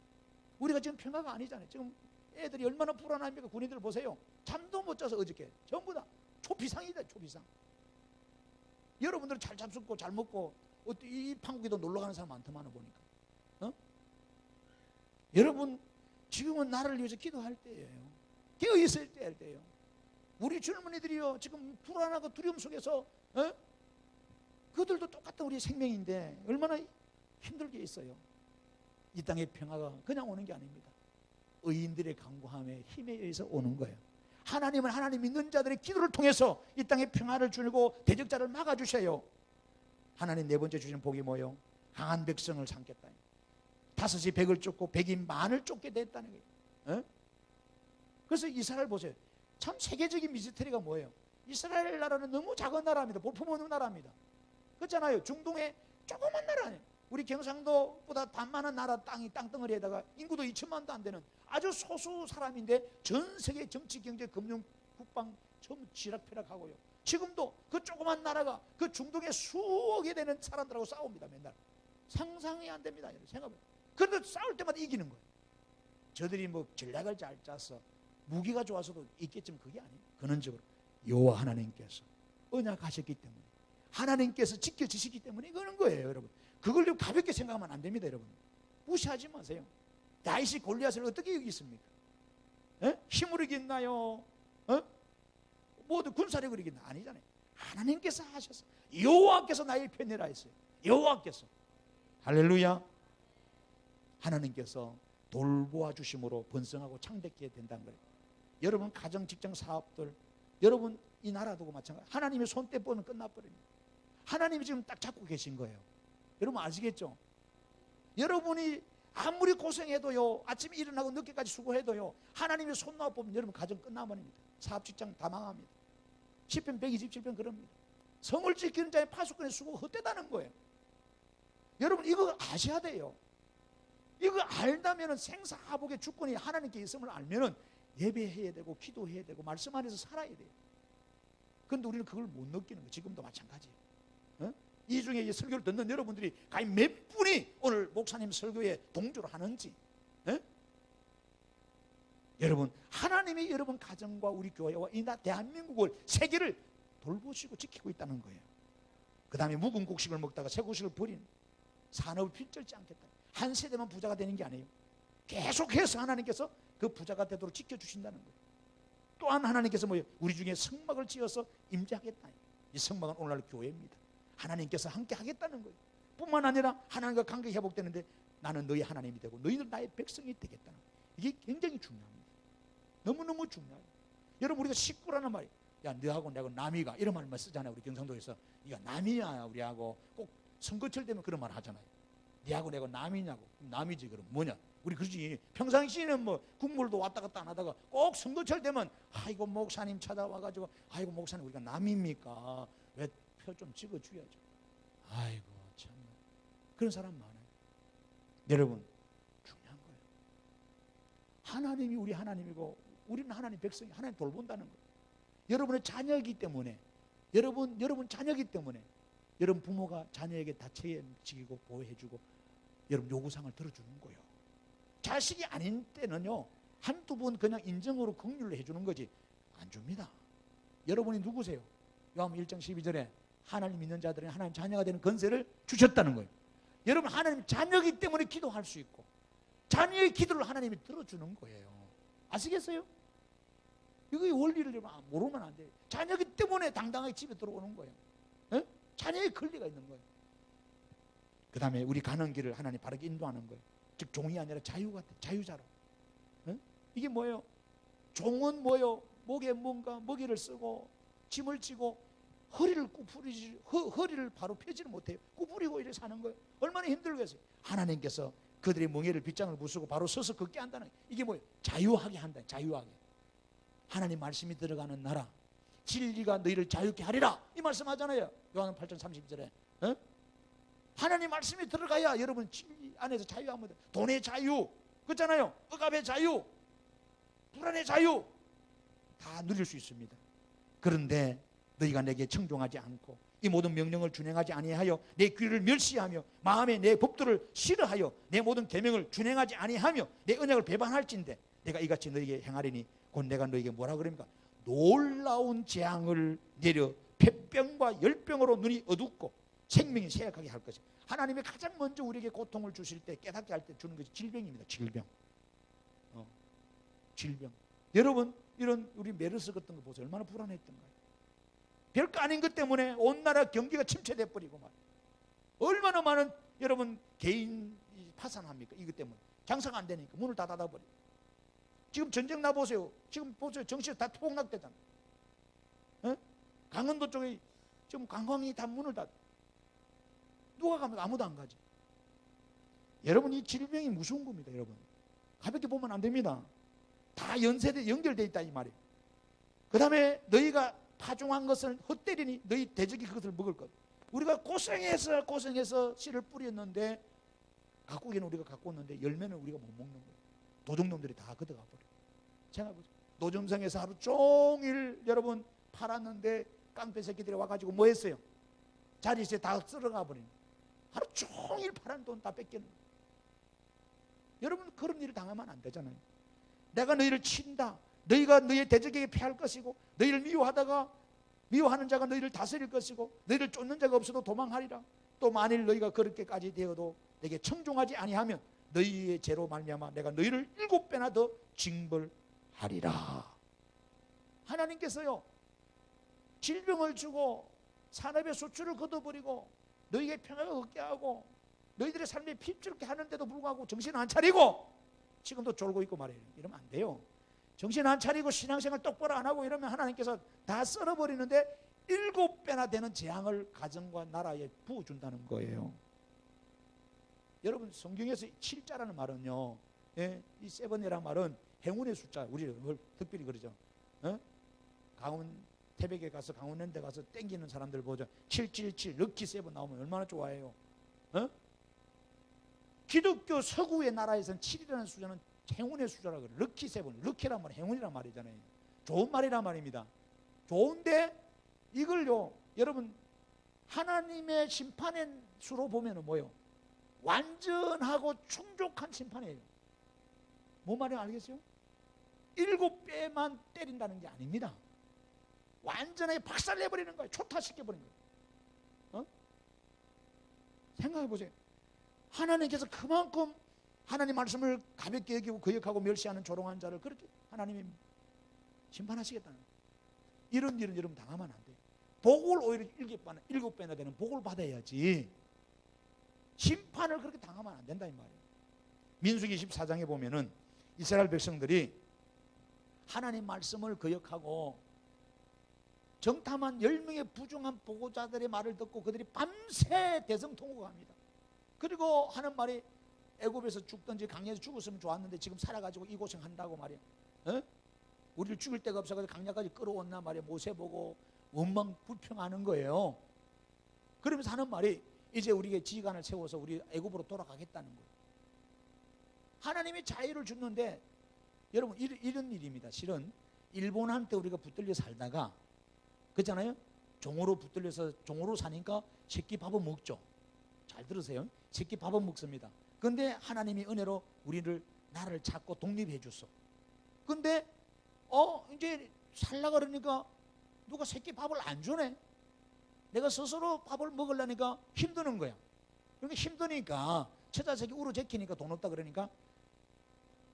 우리가 지금 평화가 아니잖아요. 지금 애들이 얼마나 불안합니까? 군인들 보세요. 잠도 못 자서 어저께 전부 다 초비상이다. 초비상. 여러분들은 잘 잡숫고 잘 먹고 이 판국에도 놀러 가는 사람 많더만은 보니까. 어? 여러분, 지금은 나를 위해서 기도할 때예요. 깨어있을 때예요. 우리 젊은이들이요 지금 불안하고 두려움 속에서 그들도 똑같은 우리 생명인데 얼마나 힘들게 있어요. 이 땅의 평화가 그냥 오는 게 아닙니다. 의인들의 간구함에 힘에 의해서 오는 거예요. 하나님은 하나님 믿는 자들의 기도를 통해서 이 땅에 평화를 주고 대적자를 막아주셔요. 하나님 네 번째 주시는 복이 뭐예요? 강한 백성을 삼겠다. 5이 100을 쫓고 100이 만을 쫓게 됐다는 거예요. 그래서 이스라엘 보세요. 참 세계적인 미스터리가 뭐예요? 이스라엘 나라는 너무 작은 나라입니다. 볼품없는 나라입니다. 그렇잖아요. 중동의 조그만 나라 아니에요. 우리 경상도보다 단만한 나라 땅덩어리에다가 인구도 2천만도 안 되는 아주 소수 사람인데 전 세계 정치, 경제, 금융, 국방 전부 쥐락펴락하고요. 지금도 그 조그만 나라가 그 중동의 수억이 되는 사람들하고 싸웁니다. 맨날. 상상이 안 됩니다. 생각해보세요. 그런데 싸울 때마다 이기는 거예요. 저들이 뭐 전략을 잘 짜서 무기가 좋아서도 있겠지만 그게 아니에요. 근원적으로 여호와 하나님께서 언약하셨기 때문에, 하나님께서 지켜주시기 때문에 그러는 거예요. 여러분, 그걸 가볍게 생각하면 안 됩니다. 여러분, 무시하지 마세요. 다윗이 골리앗을 어떻게 이겼습니까? 힘으로 이겼나요? 모두 군사력으로 이겼나? 아니잖아요. 하나님께서 하셨어. 여호와께서 나의 편이라 했어요. 여호와께서. 할렐루야. 하나님께서 돌보아 주심으로 번성하고 창대케 된다는 거예요. 여러분 가정, 직장, 사업들, 여러분 이 나라도 마찬가지. 하나님의 손 떼보면 끝나버립니다. 하나님이 지금 딱 잡고 계신 거예요. 여러분 아시겠죠? 여러분이 아무리 고생해도요, 아침에 일어나고 늦게까지 수고해도요, 하나님의 손 놓아 보면 여러분 가정 끝나버립니다. 사업 직장 다 망합니다. 시편 127편 그럽니다. 성을 지키는 자의 파수꾼의 수고가 헛되다는 거예요. 여러분 이거 아셔야 돼요. 이거 알다면 생사하복의 주권이 하나님께 있음을 알면 예배해야 되고 기도해야 되고 말씀 안에서 살아야 돼요. 그런데 우리는 그걸 못 느끼는 거예요. 지금도 마찬가지예요. 어? 이 중에 이 설교를 듣는 여러분들이 과연 몇 분이 오늘 목사님 설교에 동조를 하는지. 에? 여러분 하나님이 여러분 가정과 우리 교회와 이 대한민국을 세계를 돌보시고 지키고 있다는 거예요. 그 다음에 묵은 곡식을 먹다가 새 곡식을 버린 산업을 필절지 않겠다. 한 세대만 부자가 되는 게 아니에요. 계속해서 하나님께서 그 부자가 되도록 지켜주신다는 거예요. 또한 하나님께서 뭐예요? 우리 중에 성막을 지어서 임재하겠다. 이 성막은 오늘날 교회입니다. 하나님께서 함께 하겠다는 거예요. 뿐만 아니라 하나님과 관계 회복되는데 나는 너희 하나님이 되고 너희들 나의 백성이 되겠다는 거예요. 이게 굉장히 중요합니다. 너무너무 중요해요. 여러분 우리가 식구라는 말이 야 너하고 내하고 남이가 이런 말만 쓰잖아요. 우리 경상도에서 이거 남이야 우리하고 꼭 선거철 되면 그런 말 하잖아요. 너하고 내하고 남이냐고. 남이지 그럼 뭐냐. 우리 그러지 평상시에는 뭐 국물도 왔다 갔다 안 하다가 꼭 선거철 되면 아이고 목사님 찾아와가지고 아이고 목사님 우리가 남입니까? 왜 표 좀 찍어줘야죠. 아이고 참 그런 사람 많아요. 여러분 중요한 거예요. 하나님이 우리 하나님이고 우리는 하나님 백성이 하나님 돌본다는 거예요. 여러분의 자녀이기 때문에 여러분 자녀이기 때문에 여러분 부모가 자녀에게 다 책임지고 보호해주고 여러분 요구사항을 들어주는 거예요. 자식이 아닌 때는요 한두 번 그냥 인정으로 긍휼로 해주는 거지 안 줍니다. 여러분이 누구세요? 요한복음 1장 12절에 하나님 믿는 자들은 하나님 자녀가 되는 권세를 주셨다는 거예요. 여러분 하나님 자녀이기 때문에 기도할 수 있고 자녀의 기도를 하나님이 들어주는 거예요. 아시겠어요? 이거 원리를 모르면 안 돼요. 자녀이기 때문에 당당하게 집에 들어오는 거예요. 에? 자녀의 권리가 있는 거예요. 그 다음에 우리 가는 길을 하나님 바르게 인도하는 거예요. 즉 종이 아니라 자유자로. 에? 이게 뭐예요? 종은 뭐예요? 목에 뭔가 먹이를 쓰고 짐을 지고 허리를 구부리지 허리를 바로 펴지를 못해요. 구부리고 이렇게 사는 거예요. 얼마나 힘들겠어요. 하나님께서 그들의 멍에를 빗장을 부수고 바로 서서 걷게 한다는 거예요. 이게 뭐예요? 자유하게 한다. 자유하게. 하나님 말씀이 들어가는 나라 진리가 너희를 자유케 하리라 이 말씀하잖아요. 요한복음 8장 30절에 어? 하나님 말씀이 들어가야 여러분 진리 안에서 자유합니다. 돈의 자유 그렇잖아요. 억압의 자유 불안의 자유 다 누릴 수 있습니다. 그런데 너희가 내게 청종하지 않고 이 모든 명령을 준행하지 아니하여 내 귀를 멸시하며 마음에 내 법도를 싫어하여 내 모든 계명을 준행하지 아니하며 내 언약을 배반할진대 내가 이같이 너희에게 행하리니 곧 내가 너희에게 뭐라 그럽니까? 놀라운 재앙을 내려 폐병과 열병으로 눈이 어둡고 생명이 쇠약하게 할 것이다. 하나님이 가장 먼저 우리에게 고통을 주실 때 깨닫게 할 때 주는 것이 질병입니다. 질병. 질병. 여러분 이런 우리 메르스 같은 거 보세요. 얼마나 불안했던가요? 별거 아닌 것 때문에 온 나라 경기가 침체돼 버리고 말. 얼마나 많은 여러분 개인 파산합니까? 이것 때문에 장사가 안 되니까 문을 다 닫아버려. 지금 전쟁 나 보세요. 지금 보세요. 정시에 다 폭락되잖아. 어? 강원도 쪽에 지금 관광이 다 문을 닫아. 누가 가면 아무도 안 가지. 여러분 이 질병이 무서운 겁니다. 여러분 가볍게 보면 안 됩니다. 다 연결되어 있다 이 말이에요. 그 다음에 너희가 파종한 것을 헛되리니 너희 대적이 그것을 먹을 것. 우리가 고생해서 씨를 뿌렸는데 가꾸기는 우리가 갖고 왔는데 열매는 우리가 못 먹는 거예요. 도둑놈들이 다 걷어가 버려요. 생각해보세요. 노점상에서 하루 종일 여러분 팔았는데 깡패 새끼들이 와가지고 뭐 했어요? 자리에서 다 쓸어가 버리는 거예요. 하루 종일 팔은 돈 다 뺏기는 거예요. 여러분 그런 일을 당하면 안 되잖아요. 내가 너희를 친다. 너희가 너희의 대적에게 패할 것이고 너희를 미워하는 자가 너희를 다스릴 것이고 너희를 쫓는 자가 없어도 도망하리라. 또 만일 너희가 그렇게까지 되어도 내게 청종하지 아니하면 너희의 죄로 말미암아 내가 너희를 7배나 더 징벌하리라. 하나님께서요 질병을 주고 산업의 수출을 걷어버리고 너희에게 평화가 없게 하고 너희들의 삶에 필요롭게 하는데도 불구하고 정신 안 차리고 지금도 졸고 있고 말이에요. 이러면 안 돼요. 정신 안 차리고 신앙생활 똑바로 안 하고 이러면 하나님께서 다 썰어버리는데 7배나 되는 재앙을 가정과 나라에 부어준다는 거예요. 여러분 성경에서 7자라는 말은요, 예, 이 세븐이라는 말은 행운의 숫자. 우리 특별히 그러죠. 태백에 가서 강원랜드 가서 땡기는 사람들 보죠. 777 럭키 세븐 나오면 얼마나 좋아해요. 기독교 서구의 나라에서는 7이라는 숫자는 행운의 숫자라고 그래요. 럭키 세븐, 럭키란 말은 행운이란 말이잖아요. 좋은 말이란 말입니다. 좋은데 이걸요, 여러분 하나님의 심판의 수로 보면은 뭐요? 완전하고 충족한 심판이에요. 뭐 말인지 알겠어요? 7배만 때린다는 게 아닙니다. 완전하게 박살내버리는 거예요. 초타시켜버리는 거예요. 생각해 보세요. 하나님께서 그만큼 하나님 말씀을 가볍게 여기고 거역하고 멸시하는 조롱한 자를 그렇게 하나님이 심판하시겠다는 거예요. 이런 일은 여러분 당하면 안 돼요. 복을 오히려 7배나 되는 복을 받아야지 심판을 그렇게 당하면 안 된다 이 말이에요. 민수기 24장에 보면은 이스라엘 백성들이 하나님 말씀을 거역하고 정탐한 10명의 부정한 보고자들의 말을 듣고 그들이 밤새 대성통곡합니다. 그리고 하는 말이 애굽에서 죽든지 강야에서 죽었으면 좋았는데 지금 살아가지고 이 고생한다고 말이야. 우리를 죽일 데가 없어가지고 강야까지 끌어온나 말이야. 모세 보고 원망 불평하는 거예요. 그러면서 하는 말이 이제 우리에게 지휘관을 세워서 우리 애굽으로 돌아가겠다는 거예요. 하나님이 자유를 주는데 여러분 이런 일입니다. 실은 일본한테 우리가 붙들려 살다가 그렇잖아요. 종으로 붙들려서 종으로 사니까 새끼 밥은 먹죠. 잘 들으세요. 새끼 밥은 먹습니다. 그런데 하나님이 은혜로 우리를 나라를 찾고 독립해 줬어. 근데 이제 살라 그러니까 누가 새끼 밥을 안 주네. 내가 스스로 밥을 먹으려니까 힘드는 거야. 그러니까 힘드니까 처자새끼 우러제키니까 돈 없다 그러니까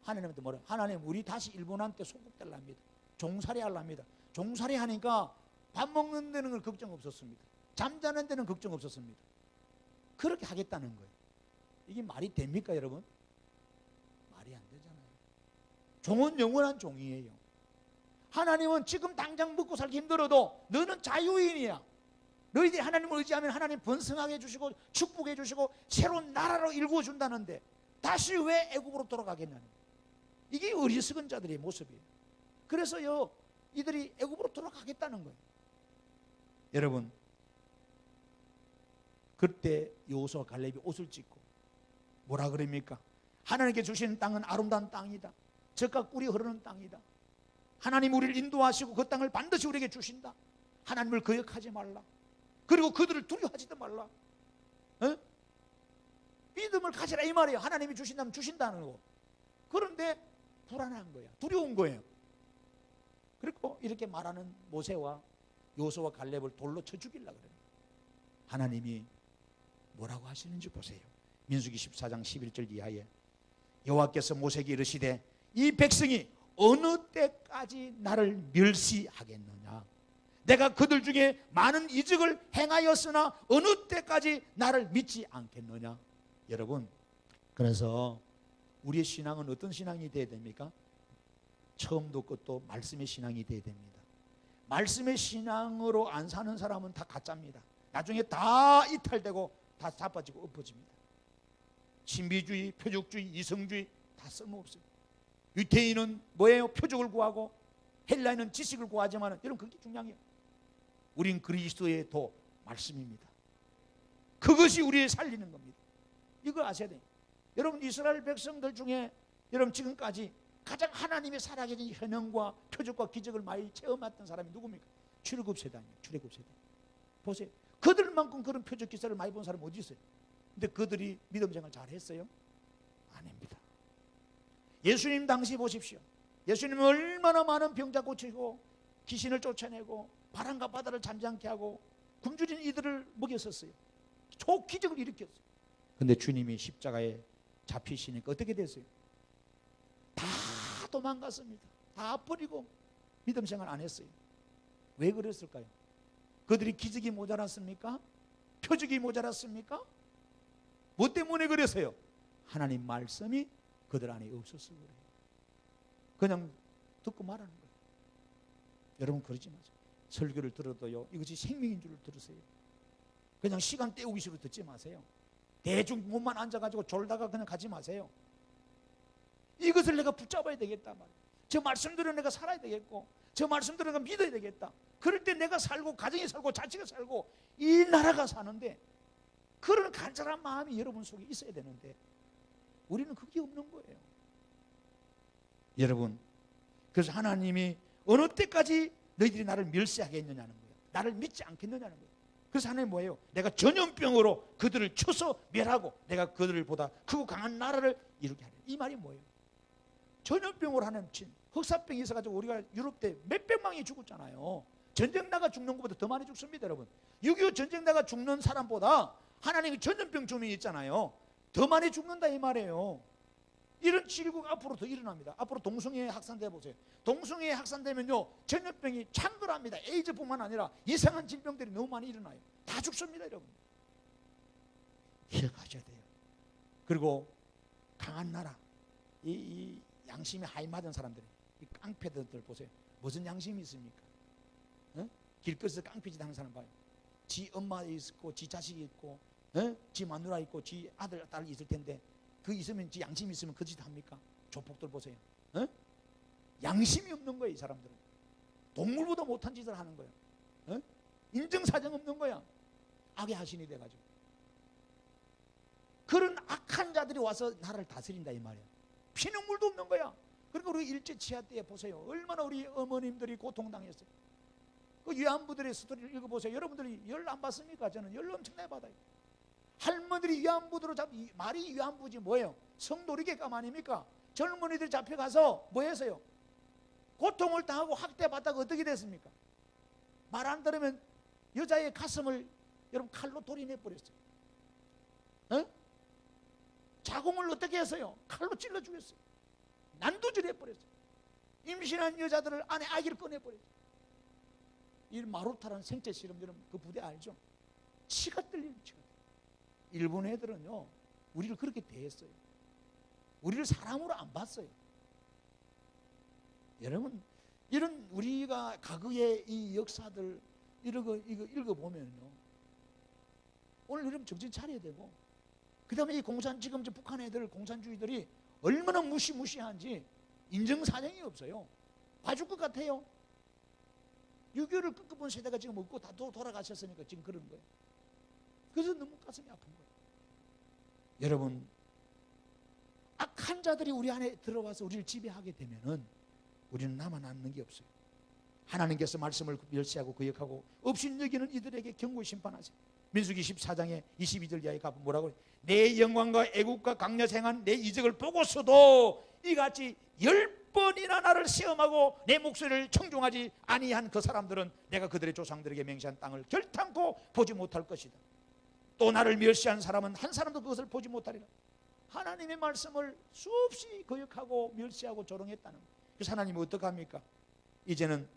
하나님한테 뭐래? 하나님 우리 다시 일본한테 소국될랍니다. 종살이 하랍니다. 종살이 하니까 밥 먹는 데는 걱정 없었습니다. 잠자는 데는 걱정 없었습니다. 그렇게 하겠다는 거예요. 이게 말이 됩니까 여러분? 말이 안 되잖아요. 종은 영원한 종이에요. 하나님은 지금 당장 먹고 살기 힘들어도 너는 자유인이야. 너희들이 하나님을 의지하면 하나님 번성하게 해주시고 축복해 주시고 새로운 나라로 일구어 준다는데 다시 왜 애굽으로 돌아가겠냐는 거예요. 이게 어리석은 자들의 모습이에요. 그래서요 이들이 애굽으로 돌아가겠다는 거예요. 여러분 그때 여호수아와 갈렙이 옷을 찢고 뭐라 그럽니까? 하나님께 주신 땅은 아름다운 땅이다. 젖과 꿀이 흐르는 땅이다. 하나님 우리를 인도하시고 그 땅을 반드시 우리에게 주신다. 하나님을 거역하지 말라. 그리고 그들을 두려워하지도 말라. 믿음을 가지라 이 말이에요. 하나님이 주신다면 주신다는 거. 그런데 불안한 거야. 두려운 거예요. 그리고 이렇게 말하는 모세와 여호수아와 갈렙을 돌로 쳐 죽이려고 그래요. 하나님이 뭐라고 하시는지 보세요. 민수기 14장 11절 이하에 여호와께서 모세에게 이르시되 이 백성이 어느 때까지 나를 멸시하겠느냐. 내가 그들 중에 많은 이적을 행하였으나 어느 때까지 나를 믿지 않겠느냐. 여러분 그래서 우리의 신앙은 어떤 신앙이 되어야 됩니까? 처음도 끝도 말씀의 신앙이 되어야 됩니다. 말씀의 신앙으로 안 사는 사람은 다 가짜입니다. 나중에 다 이탈되고 다 자빠지고 엎어집니다. 신비주의, 표적주의, 이성주의 다 쓸모없어요. 유태인은 뭐예요? 표적을 구하고 헬라인은 지식을 구하지만 여러분 그게 중요한 거예요. 우린 그리스도의 도 말씀입니다. 그것이 우리의 살리는 겁니다. 이걸 아셔야 돼요. 여러분 이스라엘 백성들 중에 여러분 지금까지 가장 하나님의 살아계신 현현과 표적과 기적을 많이 체험했던 사람이 누굽니까? 출애굽 세대입니다. 출애굽 세대. 보세요. 그들만큼 그런 표적 기사를 많이 본 사람이 어디 있어요? 근데 그들이 믿음 생활 잘했어요? 아닙니다. 예수님 당시 보십시오. 예수님은 얼마나 많은 병자 고치고 귀신을 쫓아내고 바람과 바다를 잠잠케 하고 굶주린 이들을 먹였었어요. 초기적을 일으켰어요. 근데 주님이 십자가에 잡히시니까 어떻게 됐어요? 다 도망갔습니다. 다 버리고 믿음 생활 안 했어요. 왜 그랬을까요? 그들이 기적이 모자랐습니까? 표적이 모자랐습니까? 뭐 때문에 그랬어요? 하나님 말씀이 그들 안에 없어서 그래요. 그냥 듣고 말하는 거예요. 여러분 그러지 마세요. 설교를 들어도요 이것이 생명인 줄 들으세요. 그냥 시간 때우기 싫어 듣지 마세요. 대중 몸만 앉아가지고 졸다가 그냥 가지 마세요. 이것을 내가 붙잡아야 되겠다 말이에요. 저 말씀대로 내가 살아야 되겠고, 저 말씀대로 내가 믿어야 되겠다. 그럴 때 내가 살고, 가정이 살고, 자식이 살고, 이 나라가 사는데, 그런 간절한 마음이 여러분 속에 있어야 되는데 우리는 그게 없는 거예요. 여러분, 그래서 하나님이 어느 때까지 너희들이 나를 멸시하겠느냐는 거예요. 나를 믿지 않겠느냐는 거예요. 그래서 하나님 뭐예요? 내가 전염병으로 그들을 쳐서 멸하고 내가 그들보다 크고 강한 나라를 이루게 하려. 이 말이 뭐예요? 전염병으로 하나님 친 흑사병이 있어가지고 우리가 유럽 때 몇백만이 죽었잖아요. 전쟁 나가 죽는 것보다 더 많이 죽습니다, 여러분. 6.25 전쟁 나가 죽는 사람보다 하나님이 전염병 주민이 있잖아요. 더 많이 죽는다 이 말이에요. 이런 질고가 앞으로 더 일어납니다. 앞으로 동성애 확산돼 보세요. 동성애 확산되면요 전염병이 창궐합니다. 에이즈뿐만 아니라 이상한 질병들이 너무 많이 일어나요. 다 죽습니다, 여러분. 기억하셔야 돼요. 그리고 강한 나라, 이 양심이 하이맞은 사람들, 이 깡패들 보세요. 무슨 양심이 있습니까? 어? 길거리에서 깡패짓 하는 사람 봐요. 지 엄마 있고, 지 자식이 있고, 지 마누라 있고, 지 아들 딸이 있을 텐데 그 있으면, 지 양심이 있으면 그 짓 합니까? 조폭들 보세요. 양심이 없는 거예요, 이 사람들은. 동물보다 못한 짓을 하는 거예요. 인정사정 없는 거야. 악의 하신이 돼가지고. 그런 악한 자들이 와서 나라를 다스린다 이 말이야. 피눈물도 없는 거야. 그러니까 우리 일제치하 때 보세요. 얼마나 우리 어머님들이 고통당했어요. 그 위안부들의 스토리를 읽어보세요. 여러분들이 열 안 받습니까? 저는 열 엄청나게 받아요. 할머니들이 위안부들로 말이 위안부지 뭐예요? 성노리개감 아닙니까? 젊은이들이 잡혀가서 뭐 했어요? 고통을 당하고 학대받다가 어떻게 됐습니까? 말 안 들으면 여자의 가슴을 여러분 칼로 돌이내버렸어요. 자궁을 어떻게 했어요? 칼로 찔러 죽였어요. 난도질 해버렸어요. 임신한 여자들을 안에 아기를 꺼내버렸어요. 이 마루타라는 생체 실험, 여러분 그 부대 알죠? 치가 떨리는 치가. 일본 애들은요 우리를 그렇게 대했어요. 우리를 사람으로 안 봤어요. 여러분, 이런 우리가 과거의 이 역사들 이거 읽어보면요 오늘 여러분 정신 차려야 되고, 그 다음에 이 지금 북한 애들 공산주의들이 얼마나 무시무시한지 인정사정이 없어요. 봐줄 것 같아요. 6.25를 끝까본 세대가 지금 없고 다 돌아가셨으니까 지금 그런 거예요. 그래서 너무 가슴이 아픈 거예요. 여러분, 악한 자들이 우리 안에 들어와서 우리를 지배하게 되면은 우리는 남아남는 게 없어요. 하나님께서 말씀을 멸시하고 거역하고 업신여기는 이들에게 경고 심판하세요. 민수기 14장에 22절 이하에 가면 뭐라고 해요? 내 영광과 애국과 강력 행한 내 이적을 보고서도 이같이 10번이나 나를 시험하고 내 목소리를 청중하지 아니한 그 사람들은 내가 그들의 조상들에게 맹세한 땅을 결탄코 보지 못할 것이다. 또 나를 멸시한 사람은 한 사람도 그것을 보지 못하리라. 하나님의 말씀을 수없이 거역하고 멸시하고 조롱했다는 거예요. 그래서 하나님이 어떻게 합니까? 이제는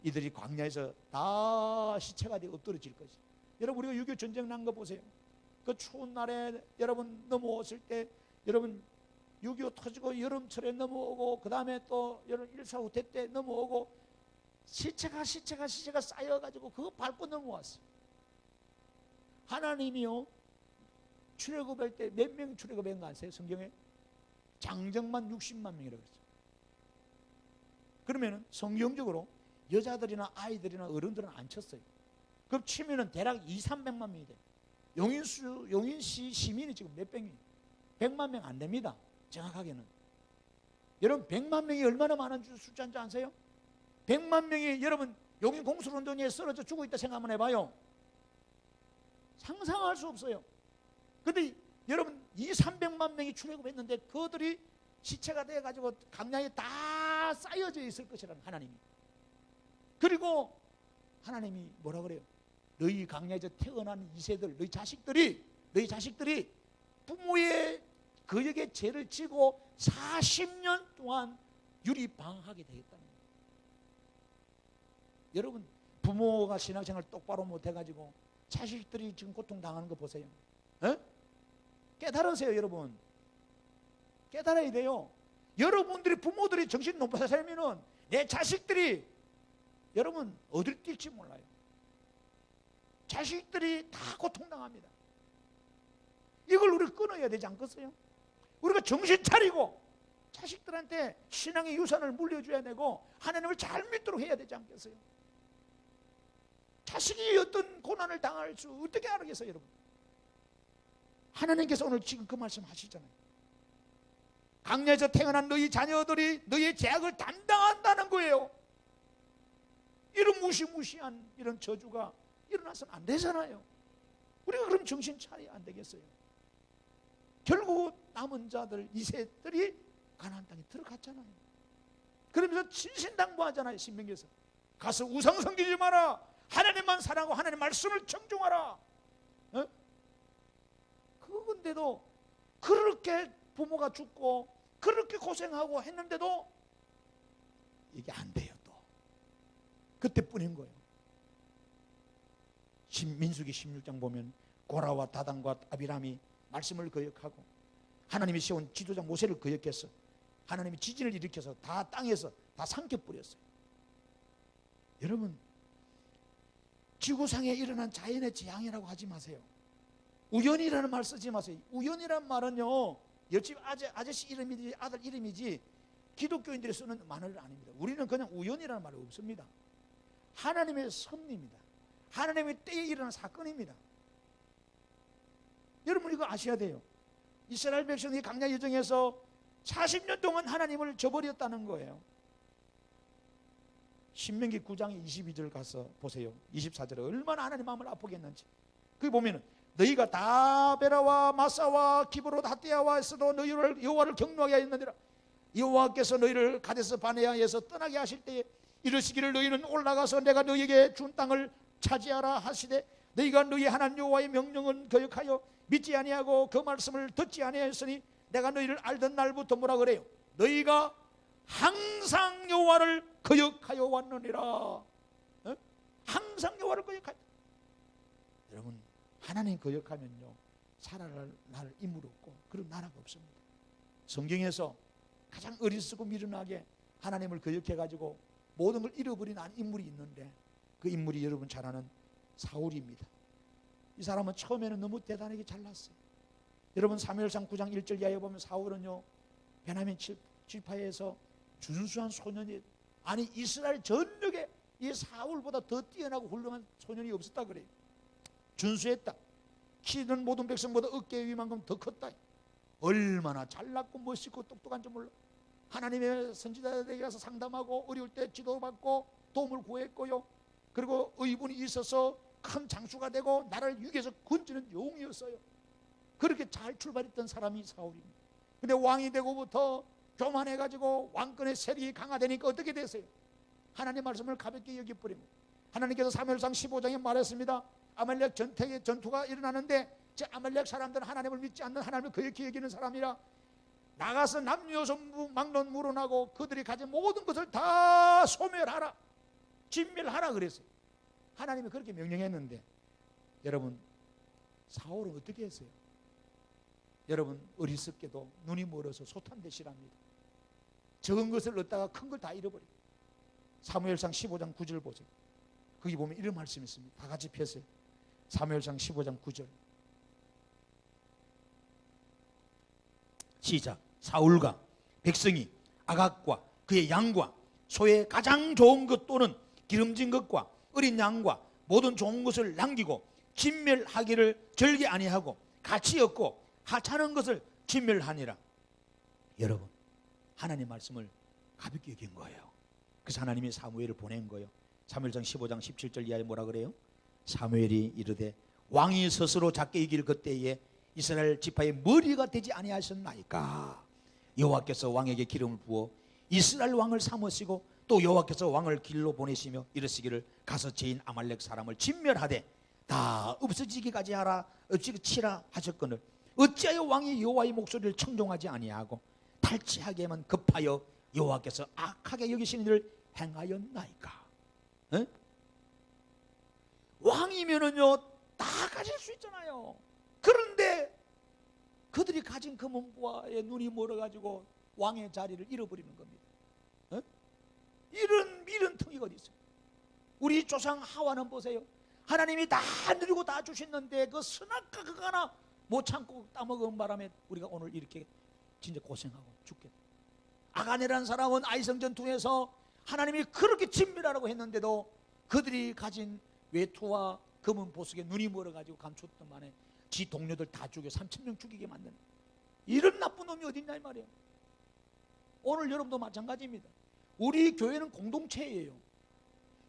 이들이 광야에서 다 시체가 되어 엎드러질 것이다. 여러분, 우리가 6.25 전쟁 난 거 보세요. 그 추운 날에 여러분 넘어왔을 때, 여러분 6.25 터지고 여름철에 넘어오고, 그 다음에 또 여름 1.4 후퇴 때 넘어오고, 시체가 쌓여가지고 그거 밟고 넘어왔어요. 하나님이요 출애굽할 때 몇 명 출애굽한 거 아세요? 성경에 장정만 60만 명이라고 그랬어요. 그러면은 성경적으로 여자들이나 아이들이나 어른들은 안 쳤어요. 그럼 치면은 대략 200~300만 명이 돼요. 용인시 시민이 지금 몇 백이에요? 100만 명 안 됩니다. 정확하게는. 여러분 100만 명이 얼마나 많은 숫자인지 아세요? 100만 명이 여러분 용인 공수운동에 쓰러져 죽어 있다 생각 한번 해봐요. 상상할 수 없어요. 근데 여러분 200~300만 명이 출애굽했는데 그들이 시체가 돼가지고 강야에 다 쌓여져 있을 것이라는 하나님이. 그리고 하나님이 뭐라 그래요? 너희 강야에서 태어난 이세들, 너희 자식들이 부모의 거역의 죄를 지고 40년 동안 유리방하게 되겠다는 거예요. 여러분 부모가 신앙생활 똑바로 못해가지고 자식들이 지금 고통당하는 거 보세요. 깨달으세요. 여러분 깨달아야 돼요. 여러분들이 부모들이 정신 높아서 살면은 내 자식들이 여러분 어딜 뛸지 몰라요. 자식들이 다 고통당합니다. 이걸 우리가 끊어야 되지 않겠어요? 우리가 정신 차리고 자식들한테 신앙의 유산을 물려줘야 되고 하나님을 잘 믿도록 해야 되지 않겠어요? 자식이 어떤 고난을 당할 수 어떻게 알겠어요, 여러분? 하나님께서 오늘 지금 그 말씀 하시잖아요. 강야에서 태어난 너희 자녀들이 너희의 죄악을 담당한다는 거예요. 이런 무시무시한 이런 저주가 일어나서는 안 되잖아요. 우리가 그럼 정신 차려야 안 되겠어요? 결국 남은 자들 2세들이 가나안 땅에 들어갔잖아요. 그러면서 진신당부하잖아요. 신명기에서 가서 우상 섬기지 마라, 하나님만 사랑하고 하나님 말씀을 청종하라. 그건데도 그렇게 부모가 죽고 그렇게 고생하고 했는데도 이게 안 돼요. 또 그때뿐인 거예요. 민수기 16장 보면 고라와 다단과 아비람이 말씀을 거역하고 하나님이 세운 지도자 모세를 거역해서 하나님이 지진을 일으켜서 다 땅에서 다 삼켜버렸어요. 여러분, 지구상에 일어난 자연의 재앙이라고 하지 마세요. 우연이라는 말 쓰지 마세요. 우연이란 말은요, 옆집 아저씨 이름이지 아들 이름이지 기독교인들이 쓰는 말은 아닙니다. 우리는 그냥 우연이라는 말이 없습니다. 하나님의 섭리입니다. 하나님의 때에 일어난 사건입니다. 여러분 이거 아셔야 돼요. 이스라엘 백성이 광야 여정에서 40년 동안 하나님을 저버렸다는 거예요. 신명기 9장 22절 가서 보세요. 24절에 얼마나 하나님 마음을 아프겠는지. 거기 보면은 너희가 다베라와 마사와 기브롯 하띠아와에서도 너희를 여호와를 경노하게 하였느니라. 여호와께서 너희를 가데스 바네아에서 떠나게 하실 때에 이르시기를 너희는 올라가서 내가 너희에게 준 땅을 차지하라 하시되 너희가 너희 하나님 여호와의 명령은 거역하여 믿지 아니하고 그 말씀을 듣지 아니하였으니 내가 너희를 알던 날부터 뭐라 그래요? 너희가 항상 여호와를 거역하여 왔느니라. 항상 여호와를 거역하여. 여러분, 하나님 거역하면요 살아날 인물 없고 그런 나라가 없습니다. 성경에서 가장 어리석고 미련하게 하나님을 거역해가지고 모든 걸 잃어버린 인물이 있는데 그 인물이 여러분 잘 아는 사울입니다. 이 사람은 처음에는 너무 대단하게 잘났어요. 여러분 사무엘상 9장 1절 이하에 보면 사울은요 베냐민 지파에서 준수한 소년이, 아니 이스라엘 전역에 이 사울보다 더 뛰어나고 훌륭한 소년이 없었다 그래요. 준수했다. 키는 모든 백성보다 어깨 위만큼 더 컸다. 얼마나 잘났고 멋있고 똑똑한지 몰라. 하나님의 선지자들에게 가서 상담하고 어려울 때 지도받고 도움을 구했고요. 그리고 의분이 있어서 큰 장수가 되고 나라를 위기에서 건지는 용이었어요. 그렇게 잘 출발했던 사람이 사울입니다. 근데 왕이 되고부터 교만해가지고 왕권의 세력이 강화되니까 어떻게 됐어요? 하나님 말씀을 가볍게 여겨버립니다. 하나님께서 사무엘상 15장에 말했습니다. 아말렉 전투가 일어나는데 제 아말렉 사람들은 하나님을 믿지 않는 하나님을 거역히 여기는 사람이라 나가서 남녀성부 막론 물어나고 그들이 가진 모든 것을 다 소멸하라, 진멸하라 그랬어요. 하나님이 그렇게 명령했는데 여러분 사울은 어떻게 했어요? 여러분 어리석게도 눈이 멀어서 소탄대실합니다. 적은 것을 얻다가 큰 걸 다 잃어버려요. 사무엘상 15장 9절 보세요. 거기 보면 이런 말씀이 있습니다. 다 같이 펴세요. 사무엘상 15장 9절 시작. 사울과 백성이 아각과 그의 양과 소의 가장 좋은 것 또는 기름진 것과 어린 양과 모든 좋은 것을 남기고 진멸하기를 절개 아니하고 가치 없고 하찮은 것을 진멸하니라. 여러분 하나님 말씀을 가볍게 여긴 거예요. 그래서 하나님이 사무엘을 보낸 거예요. 사무엘상 15장 17절 이하에 뭐라 그래요? 사무엘이 이르되 왕이 스스로 작게 이길 그때에 이스라엘 지파의 머리가 되지 아니하셨나이까. 여호와께서 왕에게 기름을 부어 이스라엘 왕을 삼으시고 또 여호와께서 왕을 길로 보내시며 이르시기를 가서 죄인 아말렉 사람을 진멸하되 다 없어지기까지 하라, 치라 하셨거늘 어찌하여 왕이 여호와의 목소리를 청종하지 아니하고 탈취하게만 급하여 여호와께서 악하게 여기시는 일을 행하였나이까. 에? 왕이면은요 다 가질 수 있잖아요. 그런데 그들이 가진 금은보화에 눈이 멀어가지고 왕의 자리를 잃어버리는 겁니다. 에? 이런 미련통이가 어디 있어요? 우리 조상 하와는 보세요. 하나님이 다 누리고 다 주셨는데 그 선악과 그거 하나 못 참고 따먹은 바람에 우리가 오늘 이렇게 진짜 고생하고 죽겠다. 아가네라는 사람은 아이성전투에서 하나님이 그렇게 진멸하라고 했는데도 그들이 가진 외투와 검은 보석에 눈이 멀어가지고 감췄던 만에 지 동료들 다 죽여 3,000명 죽이게 만드는 이런 나쁜 놈이 어딨냐 이 말이에요. 오늘 여러분도 마찬가지입니다. 우리 교회는 공동체예요.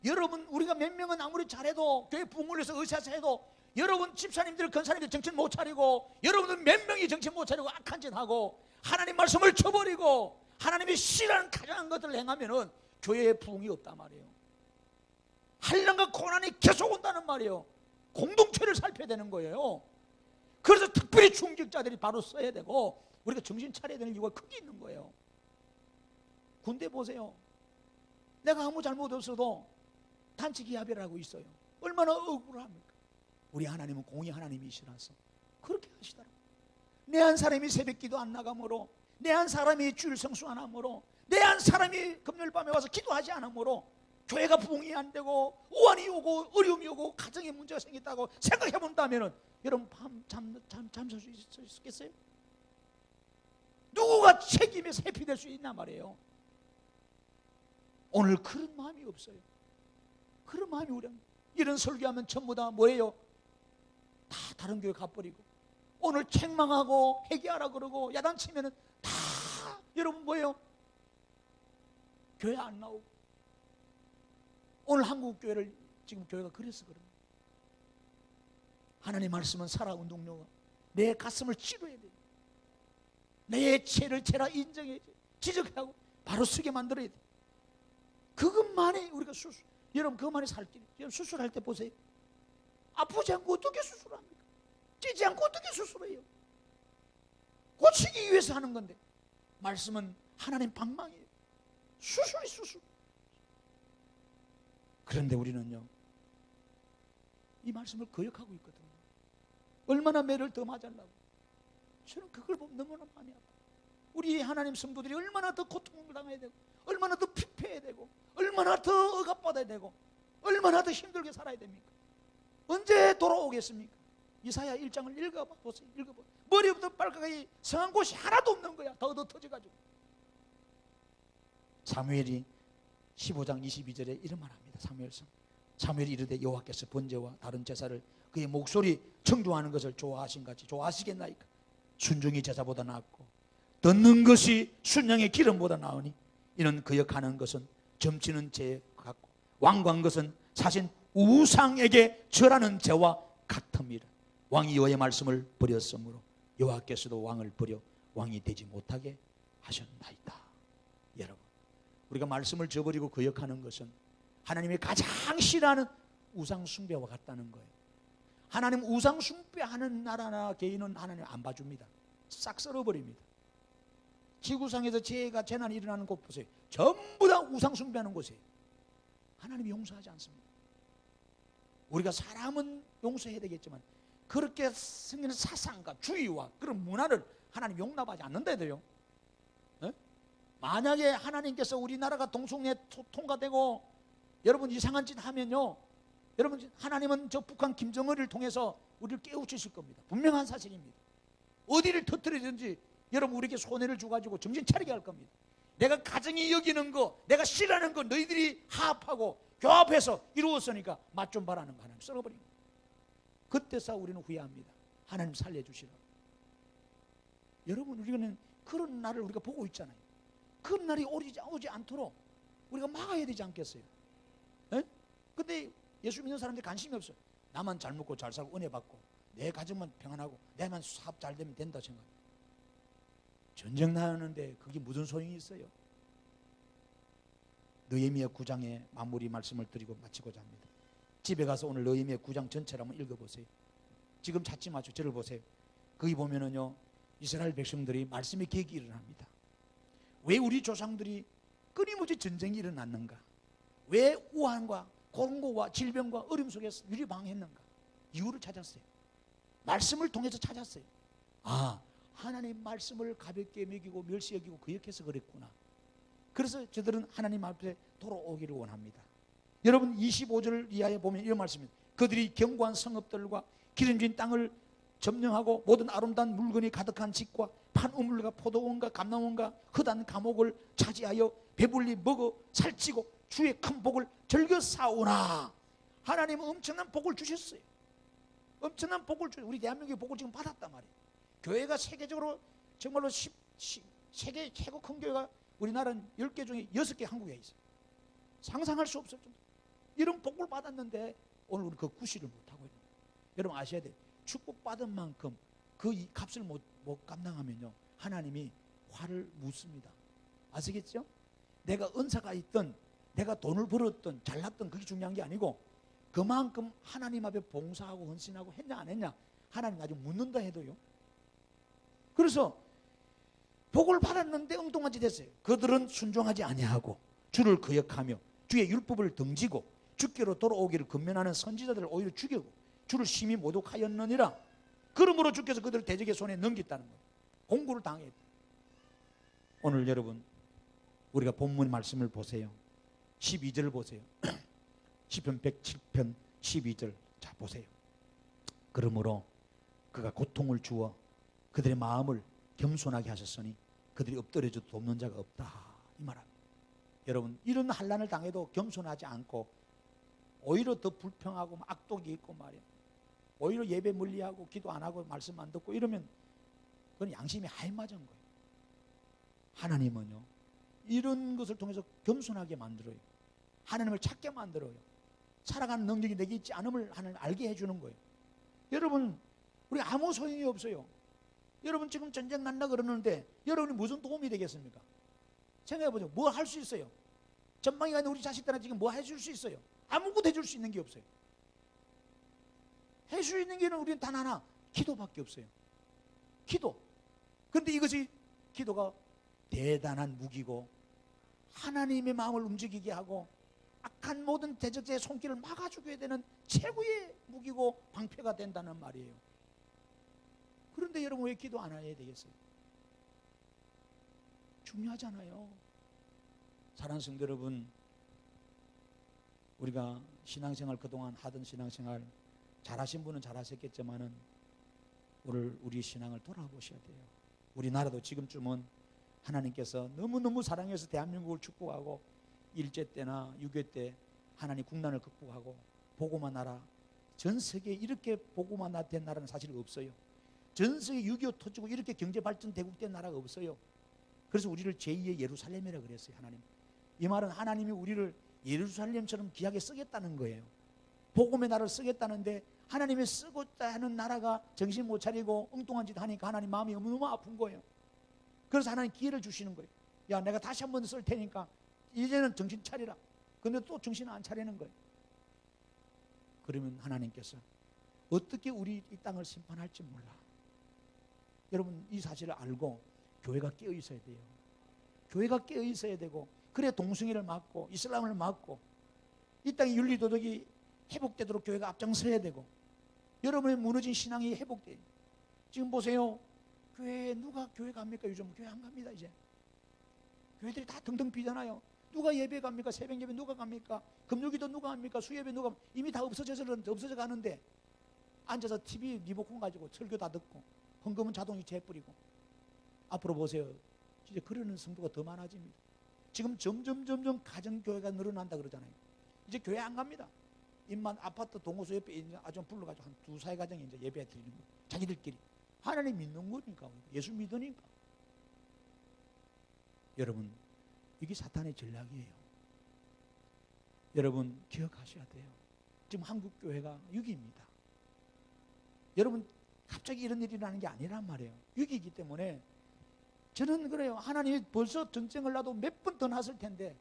여러분 우리가 몇 명은 아무리 잘해도 교회 부흥을 위해서 의사서 해도 여러분 집사님들 권사님들 정신 못 차리고 여러분들 몇 명이 정신 못 차리고 악한 짓 하고 하나님 말씀을 쳐버리고 하나님이 싫어하는 가장한 것들을 행하면은 교회에 부흥이 없단 말이에요. 한량과 고난이 계속 온다는 말이에요. 공동체를 살펴야 되는 거예요. 그래서 특별히 중직자들이 바로 써야 되고 우리가 정신 차려야 되는 이유가 크게 있는 거예요. 군대 보세요. 내가 아무 잘못 없어도 단체 기합이라고 있어요. 얼마나 억울합니까? 우리 하나님은 공의 하나님이시라서 그렇게 하시더라고요. 내 한 사람이 새벽기도 안 나가므로, 내 한 사람이 주일 성수 안 하므로, 내 한 사람이 금요일 밤에 와서 기도하지 않으므로 교회가 부흥이 안 되고 우환이 오고 어려움이 오고 가정에 문제가 생겼다고 생각해 본다면 여러분 잠잘 수 있겠어요? 누구가 책임에서 회피될 수 있나 말이에요. 오늘 그런 마음이 없어요. 그런 마음이 우리 이런 설교하면 전부 다 뭐예요? 다 다른 교회 가버리고 오늘 책망하고 회개하라 그러고 야단치면은 다 여러분 뭐예요? 교회 안 나오고. 오늘 한국 교회를 지금 교회가 그래서 그런 거예요. 하나님 말씀은 살아운동료가 내 가슴을 치료해야 돼요. 내 죄를 죄라 인정해야 돼요. 지적하고 바로 쓰게 만들어야 돼요. 그것만이 우리가 수술. 여러분 그것만이 살 길이에요. 여러분 수술할 때 보세요. 아프지 않고 어떻게 수술합니까? 찌지 않고 어떻게 수술해요? 고치기 위해서 하는 건데 말씀은 하나님 방망이에요. 수술이 수술. 그런데 우리는요 이 말씀을 거역하고 있거든요. 얼마나 매를 더 맞으려고. 저는 그걸 보면 너무나 많이 아파요. 우리 하나님 성도들이 얼마나 더 고통을 당해야 되고 얼마나 더 피폐해야 되고 얼마나 더 억압받아야 되고 얼마나 더 힘들게 살아야 됩니까? 언제 돌아오겠습니까? 이사야 1장을 읽어보세요. 머리부터 발가락이 성한 곳이 하나도 없는 거야. 더 터져가지고. 사무엘이 15장 22절에 이런 말 합니다. 사무엘이 이르되 여호와께서 번제와 다른 제사를 그의 목소리 청중하는 것을 좋아하신 같이 좋아하시겠나이까? 순종이 제사보다 낫고 듣는 것이 순양의 기름보다 나으니 이는 거역하는 것은 점치는 죄 같고 완고한 것은 사신 우상에게 절하는 죄와 같음이라. 왕이 여호와의 말씀을 버렸으므로 여호와께서도 왕을 버려 왕이 되지 못하게 하셨나이다. 여러분 우리가 말씀을 저버리고 거역하는 것은 하나님이 가장 싫어하는 우상 숭배와 같다는 거예요. 하나님 우상 숭배하는 나라나 개인은 하나님 안 봐줍니다. 싹 썰어버립니다. 지구상에서 재난이 일어나는 곳 보세요. 전부 다 우상 숭배하는 곳이에요. 하나님이 용서하지 않습니다. 우리가 사람은 용서해야 되겠지만 그렇게 생기는 사상과 주의와 그런 문화를 하나님 용납하지 않는다 해도요. 만약에 하나님께서 우리나라가 동성애 통과되고 여러분 이상한 짓 하면요, 여러분 하나님은 저 북한 김정은을 통해서 우리를 깨우치실 겁니다. 분명한 사실입니다. 어디를 터뜨리든지 여러분 우리에게 손해를 줘가지고 정신 차리게 할 겁니다. 내가 가정이 여기는 거, 내가 싫어하는 거 너희들이 합하고 교합해서 이루었으니까 맛 좀 봐라는 거 하나님 썰어버립니다. 그때서 우리는 후회합니다. 하나님 살려주시라고. 여러분 우리는 그런 날을 우리가 보고 있잖아요. 그런 날이 오지 않도록 우리가 막아야 되지 않겠어요? 근데 예수 믿는 사람들이 관심이 없어요. 나만 잘 먹고 잘 살고 은혜 받고 내 가정만 평안하고 내만 사업 잘 되면 된다 생각해요. 전쟁 나는데 그게 무슨 소용이 있어요? 느헤미야 9장의 마무리 말씀을 드리고 마치고자 합니다. 집에 가서 오늘 느헤미야 9장 전체를 한번 읽어보세요. 지금 찾지 마시고 저를 보세요. 거기 보면은요 이스라엘 백성들이 말씀의 계획이 일어납니다. 왜 우리 조상들이 끊임없이 전쟁이 일어났는가? 왜 우환과 공고와 질병과 어려움 속에서 유리방했는가? 이유를 찾았어요. 말씀을 통해서 찾았어요. 아, 하나님 말씀을 가볍게 먹이고 멸시 여기고 거역해서 그랬구나. 그래서 저들은 하나님 앞에 돌아오기를 원합니다. 여러분 25절 이하에 보면 이런 말씀입니다. 그들이 견고한 성읍들과 기름진 땅을 점령하고 모든 아름다운 물건이 가득한 집과 판우물과 포도원과 감람원과 흩한 감옥을 차지하여 배불리 먹어 살찌고 주의 큰 복을 즐겨 싸우나. 하나님은 엄청난 복을 주셨어요. 엄청난 복을 주셨어요. 우리 대한민국의 복을 지금 받았단 말이에요. 교회가 세계적으로 정말로 세계 최고 큰 교회가 우리나라는 10개 중에 6개 한국에 있어요. 상상할 수 없을 정도. 이런 복을 받았는데 오늘 우리 그 구실을 못하고 있는 거예요. 여러분 아셔야 돼요. 축복받은 만큼 그 값을 못 감당하면요, 하나님이 화를 묻습니다. 아시겠죠? 내가 은사가 있든 내가 돈을 벌었든 잘났든 그게 중요한 게 아니고 그만큼 하나님 앞에 봉사하고 헌신하고 했냐 안 했냐 하나님 나중에 묻는다 해도요. 그래서 복을 받았는데 엉뚱한 짓 했어요. 그들은 순종하지 아니하고 주를 거역하며 주의 율법을 등지고 주께로 돌아오기를 권면하는 선지자들을 오히려 죽이고 주를 심히 모독하였느니라. 그러므로 주께서 그들을 대적의 손에 넘겼다는 거예요. 공고를 당했다. 오늘 여러분 우리가 본문 말씀을 보세요. 12절을 보세요. 시편 107편 12절 자 보세요. 그러므로 그가 고통을 주어 그들의 마음을 겸손하게 하셨으니 그들이 엎드려져도 돕는 자가 없다 이 말합니다. 여러분 이런 환난을 당해도 겸손하지 않고 오히려 더 불평하고 악독이 있고 말이야. 오히려 예배 멀리하고 기도 안 하고 말씀 안 듣고 이러면 그건 양심이 하이 맞은 거예요. 하나님은요 이런 것을 통해서 겸손하게 만들어요. 하나님을 찾게 만들어요. 살아가는 능력이 내게 있지 않음을 하나님 알게 해주는 거예요. 여러분 우리 아무 소용이 없어요. 여러분 지금 전쟁 난다 그러는데 여러분이 무슨 도움이 되겠습니까? 생각해보죠. 뭐 할 수 있어요? 전망이 아닌 우리 자식들한테 지금 뭐 해줄 수 있어요? 아무것도 해줄 수 있는 게 없어요. 해줄 수 있는 게는 우리는 단 하나 기도밖에 없어요. 기도. 그런데 이것이 기도가 대단한 무기고 하나님의 마음을 움직이게 하고 악한 모든 대적자의 손길을 막아주게 되는 최고의 무기고 방패가 된다는 말이에요. 그런데 여러분 왜 기도 안 해야 되겠어요? 중요하잖아요. 사랑하는 성도 여러분, 우리가 신앙생활 그동안 하던 신앙생활 잘하신 분은 잘하셨겠지만은 오늘 우리 신앙을 돌아보셔야 돼요. 우리나라도 지금쯤은 하나님께서 너무너무 사랑해서 대한민국을 축복하고 일제 때나 6.25 때 하나님 국난을 극복하고 복음화 나라, 전 세계에 이렇게 복음화 된 나라는 사실 없어요. 전 세계 6.25 터지고 이렇게 경제 발전 대국된 나라가 없어요. 그래서 우리를 제2의 예루살렘이라 그랬어요. 하나님. 이 말은 하나님이 우리를 예루살렘처럼 귀하게 쓰겠다는 거예요. 복음의 나라를 쓰겠다는데 하나님이 쓰고자 하는 나라가 정신 못 차리고 엉뚱한 짓 하니까 하나님 마음이 너무 아픈 거예요. 그래서 하나님 기회를 주시는 거예요. 야, 내가 다시 한 번 쓸 테니까 이제는 정신 차리라. 근데 또 정신 안 차리는 거예요. 그러면 하나님께서 어떻게 우리 이 땅을 심판할지 몰라. 여러분 이 사실을 알고 교회가 깨어 있어야 돼요. 교회가 깨어 있어야 되고 그래 동성애를 막고 이슬람을 막고 이 땅의 윤리도덕이 회복되도록 교회가 앞장서야 되고 여러분의 무너진 신앙이 회복돼요. 지금 보세요. 교회에 누가 교회 갑니까? 요즘 교회 안 갑니다. 이제 교회들이 다 등등 비잖아요. 누가 예배 갑니까? 새벽 예배 누가 갑니까? 금요기도 누가 합니까? 수예배 누가 이미 다 없어져 가는데 앉아서 TV 리모컨 가지고 설교 다 듣고 헌금은 자동이체 뿌리고 앞으로 보세요. 이제 그러는 성도가 더 많아집니다. 지금 점점 가정교회가 늘어난다 그러잖아요. 이제 교회 안 갑니다. 입만 아파트 동호수 옆에 있는 아줌마 불러가지고 한 두세 가정이 이제 예배 드리는 거예요. 자기들끼리. 하나님 믿는 거니까. 예수 믿으니까. 여러분, 이게 사탄의 전략이에요. 여러분, 기억하셔야 돼요. 지금 한국 교회가 6위입니다. 여러분, 갑자기 이런 일이 일어나는 게 아니란 말이에요. 6위이기 때문에 저는 그래요. 하나님이 벌써 전쟁을 놔도 몇 번 더 났을 텐데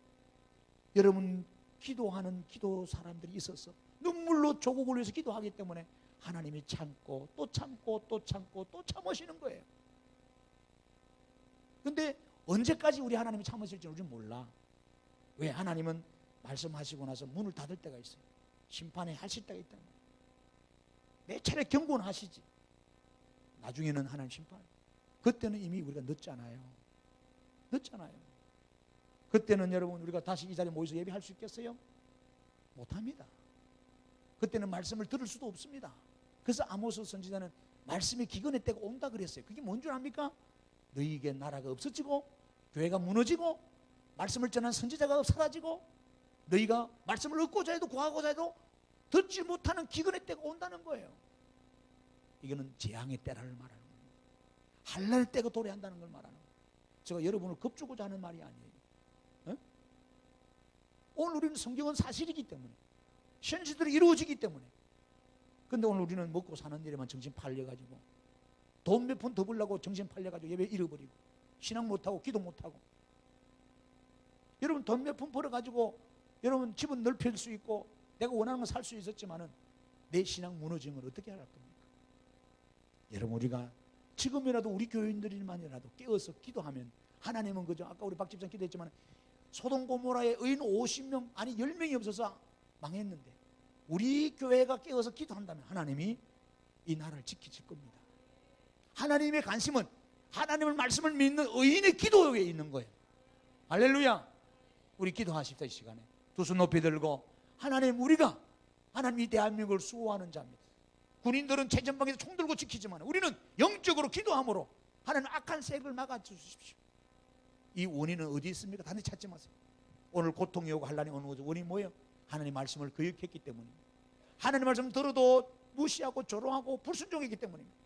여러분 기도하는 기도 사람들이 있어서 눈물로 조국을 위해서 기도하기 때문에 하나님이 참고 또 참고 또 참고 또 참으시는 거예요. 근데 언제까지 우리 하나님이 참으실지 우리는 몰라. 왜? 하나님은 말씀하시고 나서 문을 닫을 때가 있어요. 심판에 하실 때가 있다는 거예요. 매 차례 경고는 하시지. 나중에는 하나님 심판. 그때는 이미 우리가 늦잖아요. 그때는 여러분 우리가 다시 이 자리에 모여서 예배할 수 있겠어요? 못합니다. 그때는 말씀을 들을 수도 없습니다. 그래서 아모스 선지자는 말씀의 기근의 때가 온다 그랬어요. 그게 뭔 줄 압니까? 너희에게 나라가 없어지고 교회가 무너지고 말씀을 전한 선지자가 사라지고 너희가 말씀을 얻고자 해도 구하고자 해도 듣지 못하는 기근의 때가 온다는 거예요. 이거는 재앙의 때라를 말하는 거예요. 한날 때가 도래한다는 걸 말하는 거예요. 제가 여러분을 겁주고자 하는 말이 아니에요. 어? 오늘 우리는 성경은 사실이기 때문에 현실들이 이루어지기 때문에. 근데 오늘 우리는 먹고 사는 일에만 정신 팔려가지고 돈 몇 푼 더 벌려고 정신 팔려가지고 예배 잃어버리고 신앙 못하고 기도 못하고. 여러분 돈 몇 푼 벌어가지고 여러분 집은 넓힐 수 있고 내가 원하는 거 살 수 있었지만은 내 신앙 무너지면 어떻게 할 겁니까? 여러분 우리가 지금이라도 우리 교인들만이라도 깨어서 기도하면 하나님은 그죠? 아까 우리 박 집사님 기도했지만 소돔 고모라의 의인 50명 아니 10명이 없어서 망했는데 우리 교회가 깨어서 기도한다면 하나님이 이 나라를 지키실 겁니다. 하나님의 관심은 하나님의 말씀을 믿는 의인의 기도에 있는 거예요. 할렐루야. 우리 기도하십시다. 이 시간에 두 손 높이 들고 하나님 우리가 하나님 이 대한민국을 수호하는 자입니다. 군인들은 최전방에서 총 들고 지키지만 우리는 영적으로 기도함으로 하나님 악한 세력을 막아주십시오. 이 원인은 어디 있습니까? 단지 찾지 마세요. 오늘 고통이 오고 환난이 오는 거죠. 원인이 뭐예요? 하나님 말씀을 거역했기 때문입니다. 하나님 말씀 들어도 무시하고 조롱하고 불순종했기 때문입니다.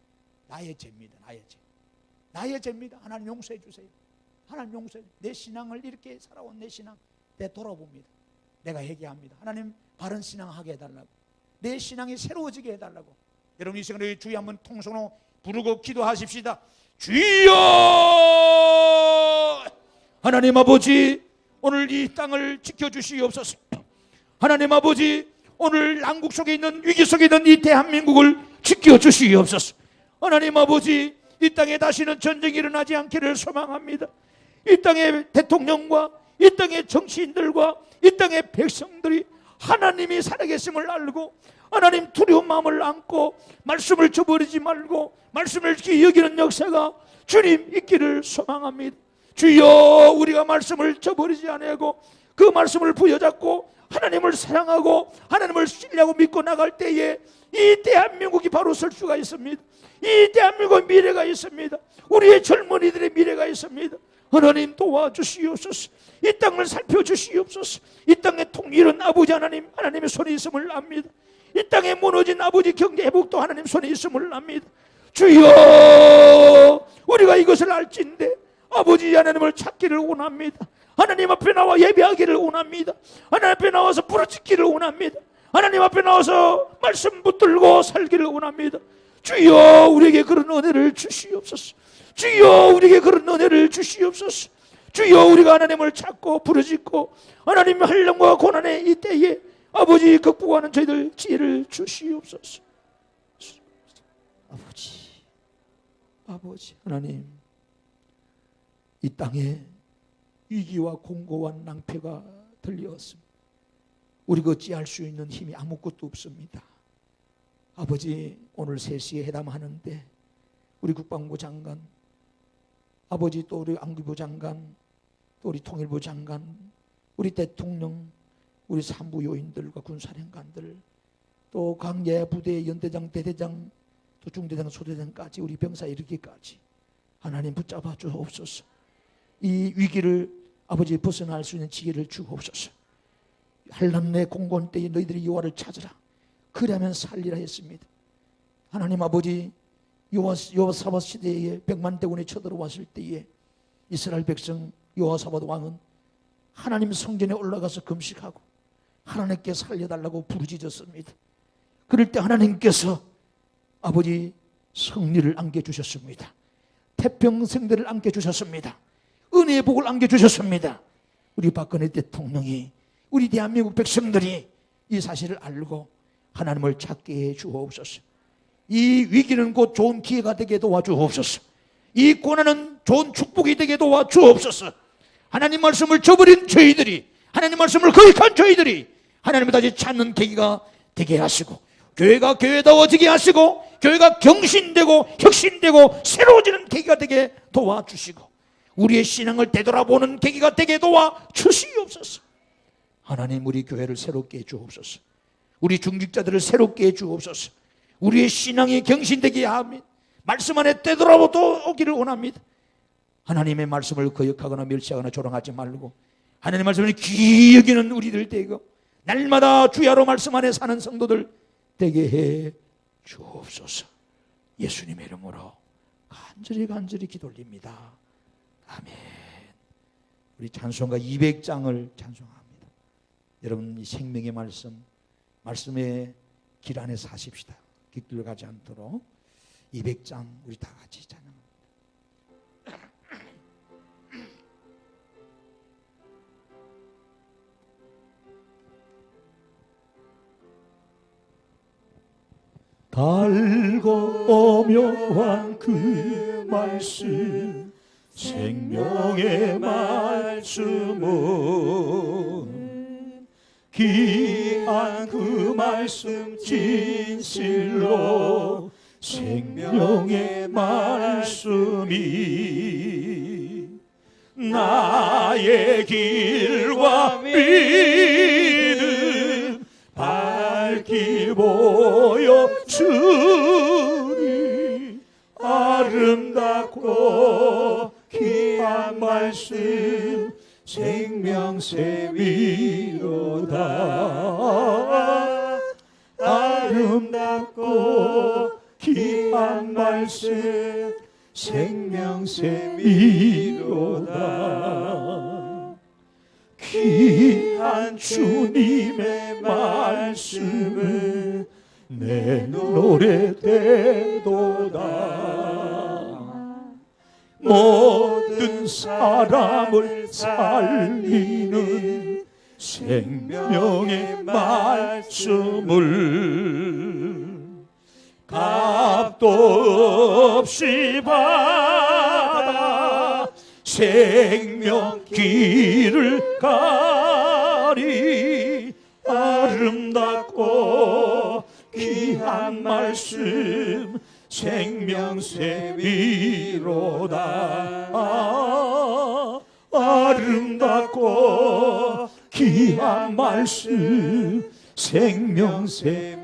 나의 죄입니다. 나의 죄입니다. 하나님 용서해 주세요. 하나님 용서해 주세요. 내 신앙을 이렇게 살아온 내 신앙 되돌아봅니다. 내가 회개합니다. 하나님 바른 신앙하게 해달라고 내 신앙이 새로워지게 해달라고. 여러분 이 시간에 주여 한번 통성으로 부르고 기도하십시다. 주여 하나님 아버지 오늘 이 땅을 지켜주시옵소서. 하나님 아버지 오늘 난국 속에 있는 위기 속에 있는 이 대한민국을 지켜주시옵소서. 하나님 아버지 이 땅에 다시는 전쟁이 일어나지 않기를 소망합니다. 이 땅의 대통령과 이 땅의 정치인들과 이 땅의 백성들이 하나님이 살아계심을 알고 하나님 두려운 마음을 안고 말씀을 저버리지 말고 말씀을 깊이 여기는 역사가 주님 있기를 소망합니다. 주여 우리가 말씀을 저버리지 아니하고 그 말씀을 부여잡고 하나님을 사랑하고 하나님을 신뢰하고 믿고 나갈 때에 이 대한민국이 바로 설 수가 있습니다. 이 대한민국의 미래가 있습니다. 우리의 젊은이들의 미래가 있습니다. 하나님 도와주시옵소서. 이 땅을 살펴주시옵소서. 이 땅의 통일은 아버지 하나님 하나님의 손에 있음을 압니다. 이 땅에 무너진 아버지 경제 회복도 하나님 손에 있음을 압니다. 주여 우리가 이것을 알진대 아버지 하나님을 찾기를 원합니다. 하나님 앞에 나와 예배하기를 원합니다. 하나님 앞에 나와서 부르짖기를 원합니다. 하나님 앞에 나와서 말씀 붙들고 살기를 원합니다. 주여 우리에게 그런 은혜를 주시옵소서. 주여 우리에게 그런 은혜를 주시옵소서. 주여 우리가 하나님을 찾고 부르짖고 하나님의 환난과 고난의 이때에 아버지 극복하는 저희들 지혜를 주시옵소서. 아버지 하나님 이 땅에 위기와 공고와 낭패가 들려왔습니다. 우리가 어찌할 수 있는 힘이 아무것도 없습니다. 아버지 오늘 3시에 회담하는데 우리 국방부 장관 아버지 또 우리 안기부 장관 또 우리 통일부 장관 우리 대통령 우리 산부 요인들과 군사령관들 또 강예 부대 연대장 대대장 또 중대장 소대장까지 우리 병사 이르기까지 하나님 붙잡아 주옵소서. 이 위기를 아버지 벗어날 수 있는 지혜를 주옵소서. 환난의 공고한 때에 너희들이 여호와를 찾으라 그리하면 살리라 했습니다. 하나님 아버지 여호사밧 시대에 100만 대군이 쳐들어왔을 때에 이스라엘 백성 여호사밧 왕은 하나님 성전에 올라가서 금식하고 하나님께 살려달라고 부르짖었습니다. 그럴 때 하나님께서 아버지 승리를 안겨주셨습니다. 태평성대를 안겨주셨습니다. 은혜의 복을 안겨주셨습니다. 우리 박근혜 대통령이 우리 대한민국 백성들이 이 사실을 알고 하나님을 찾게 해 주옵소서. 이 위기는 곧 좋은 기회가 되게 도와주옵소서. 이 고난은 좋은 축복이 되게 도와주옵소서. 하나님 말씀을 저버린 저희들이 하나님 말씀을 거역한 저희들이 하나님을 다시 찾는 계기가 되게 하시고 교회가 교회다워지게 하시고 교회가 경신되고 혁신되고 새로워지는 계기가 되게 도와주시고 우리의 신앙을 되돌아보는 계기가 되게 도와주시옵소서. 하나님 우리 교회를 새롭게 해주옵소서. 우리 중직자들을 새롭게 해주옵소서. 우리의 신앙이 경신되게 하며 말씀 안에 되돌아오기를 원합니다. 하나님의 말씀을 거역하거나 멸시하거나 조롱하지 말고 하나님의 말씀을 귀히 여기는 우리들 되고 날마다 주야로 말씀 안에 사는 성도들 되게 해 주옵소서. 예수님의 이름으로 간절히 기도 올립니다. 아멘. 우리 찬송가 200장을 찬송합니다. 여러분 이 생명의 말씀의 길 안에 사십시다. 깃들어 가지 않도록 200장 우리 다 같이 찬양합니다. 달고 묘한 그 말씀 생명의 말씀은 귀한 그 말씀 진실로 생명의 말씀이 나의 길과 믿음 밝히 보여주니 아름답고 귀한 말씀 생명샘이로다. 아름답고 귀한 말씀 생명샘이로다. 귀한 주님의 말씀은 내 노래되도다. 모든 사람을 살리는 생명의 말씀을 값도 없이 받아 생명 길을 가리. 아름답고 귀한 말씀 생명샘이로다. 아름답고 귀한 말씀 생명샘이로다.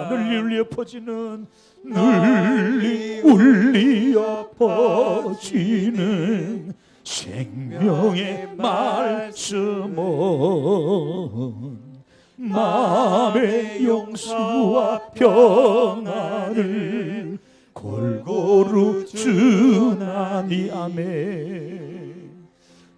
널리 울려 퍼지는 널리 울려 퍼지는 생명의 말씀은 마음의 용서와 평안을 골고루 주나니. 아멘.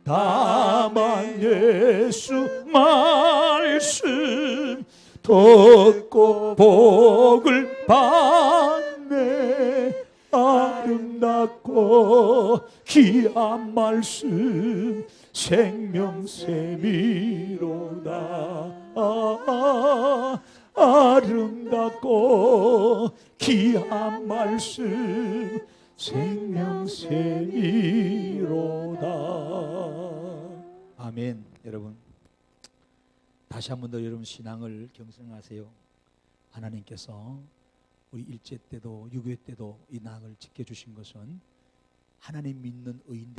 다만 예수 말씀 듣고 복을 받네. 아름답고 귀한 말씀 생명샘이로다. 아름답고 귀한 말씀 생명샘이로다. 아멘. 여러분 다시 한 번 더 여러분 신앙을 경성하세요. 하나님께서 우리 일제 때도 유교 때도 이 낙을 지켜주신 것은 하나님 믿는 의인들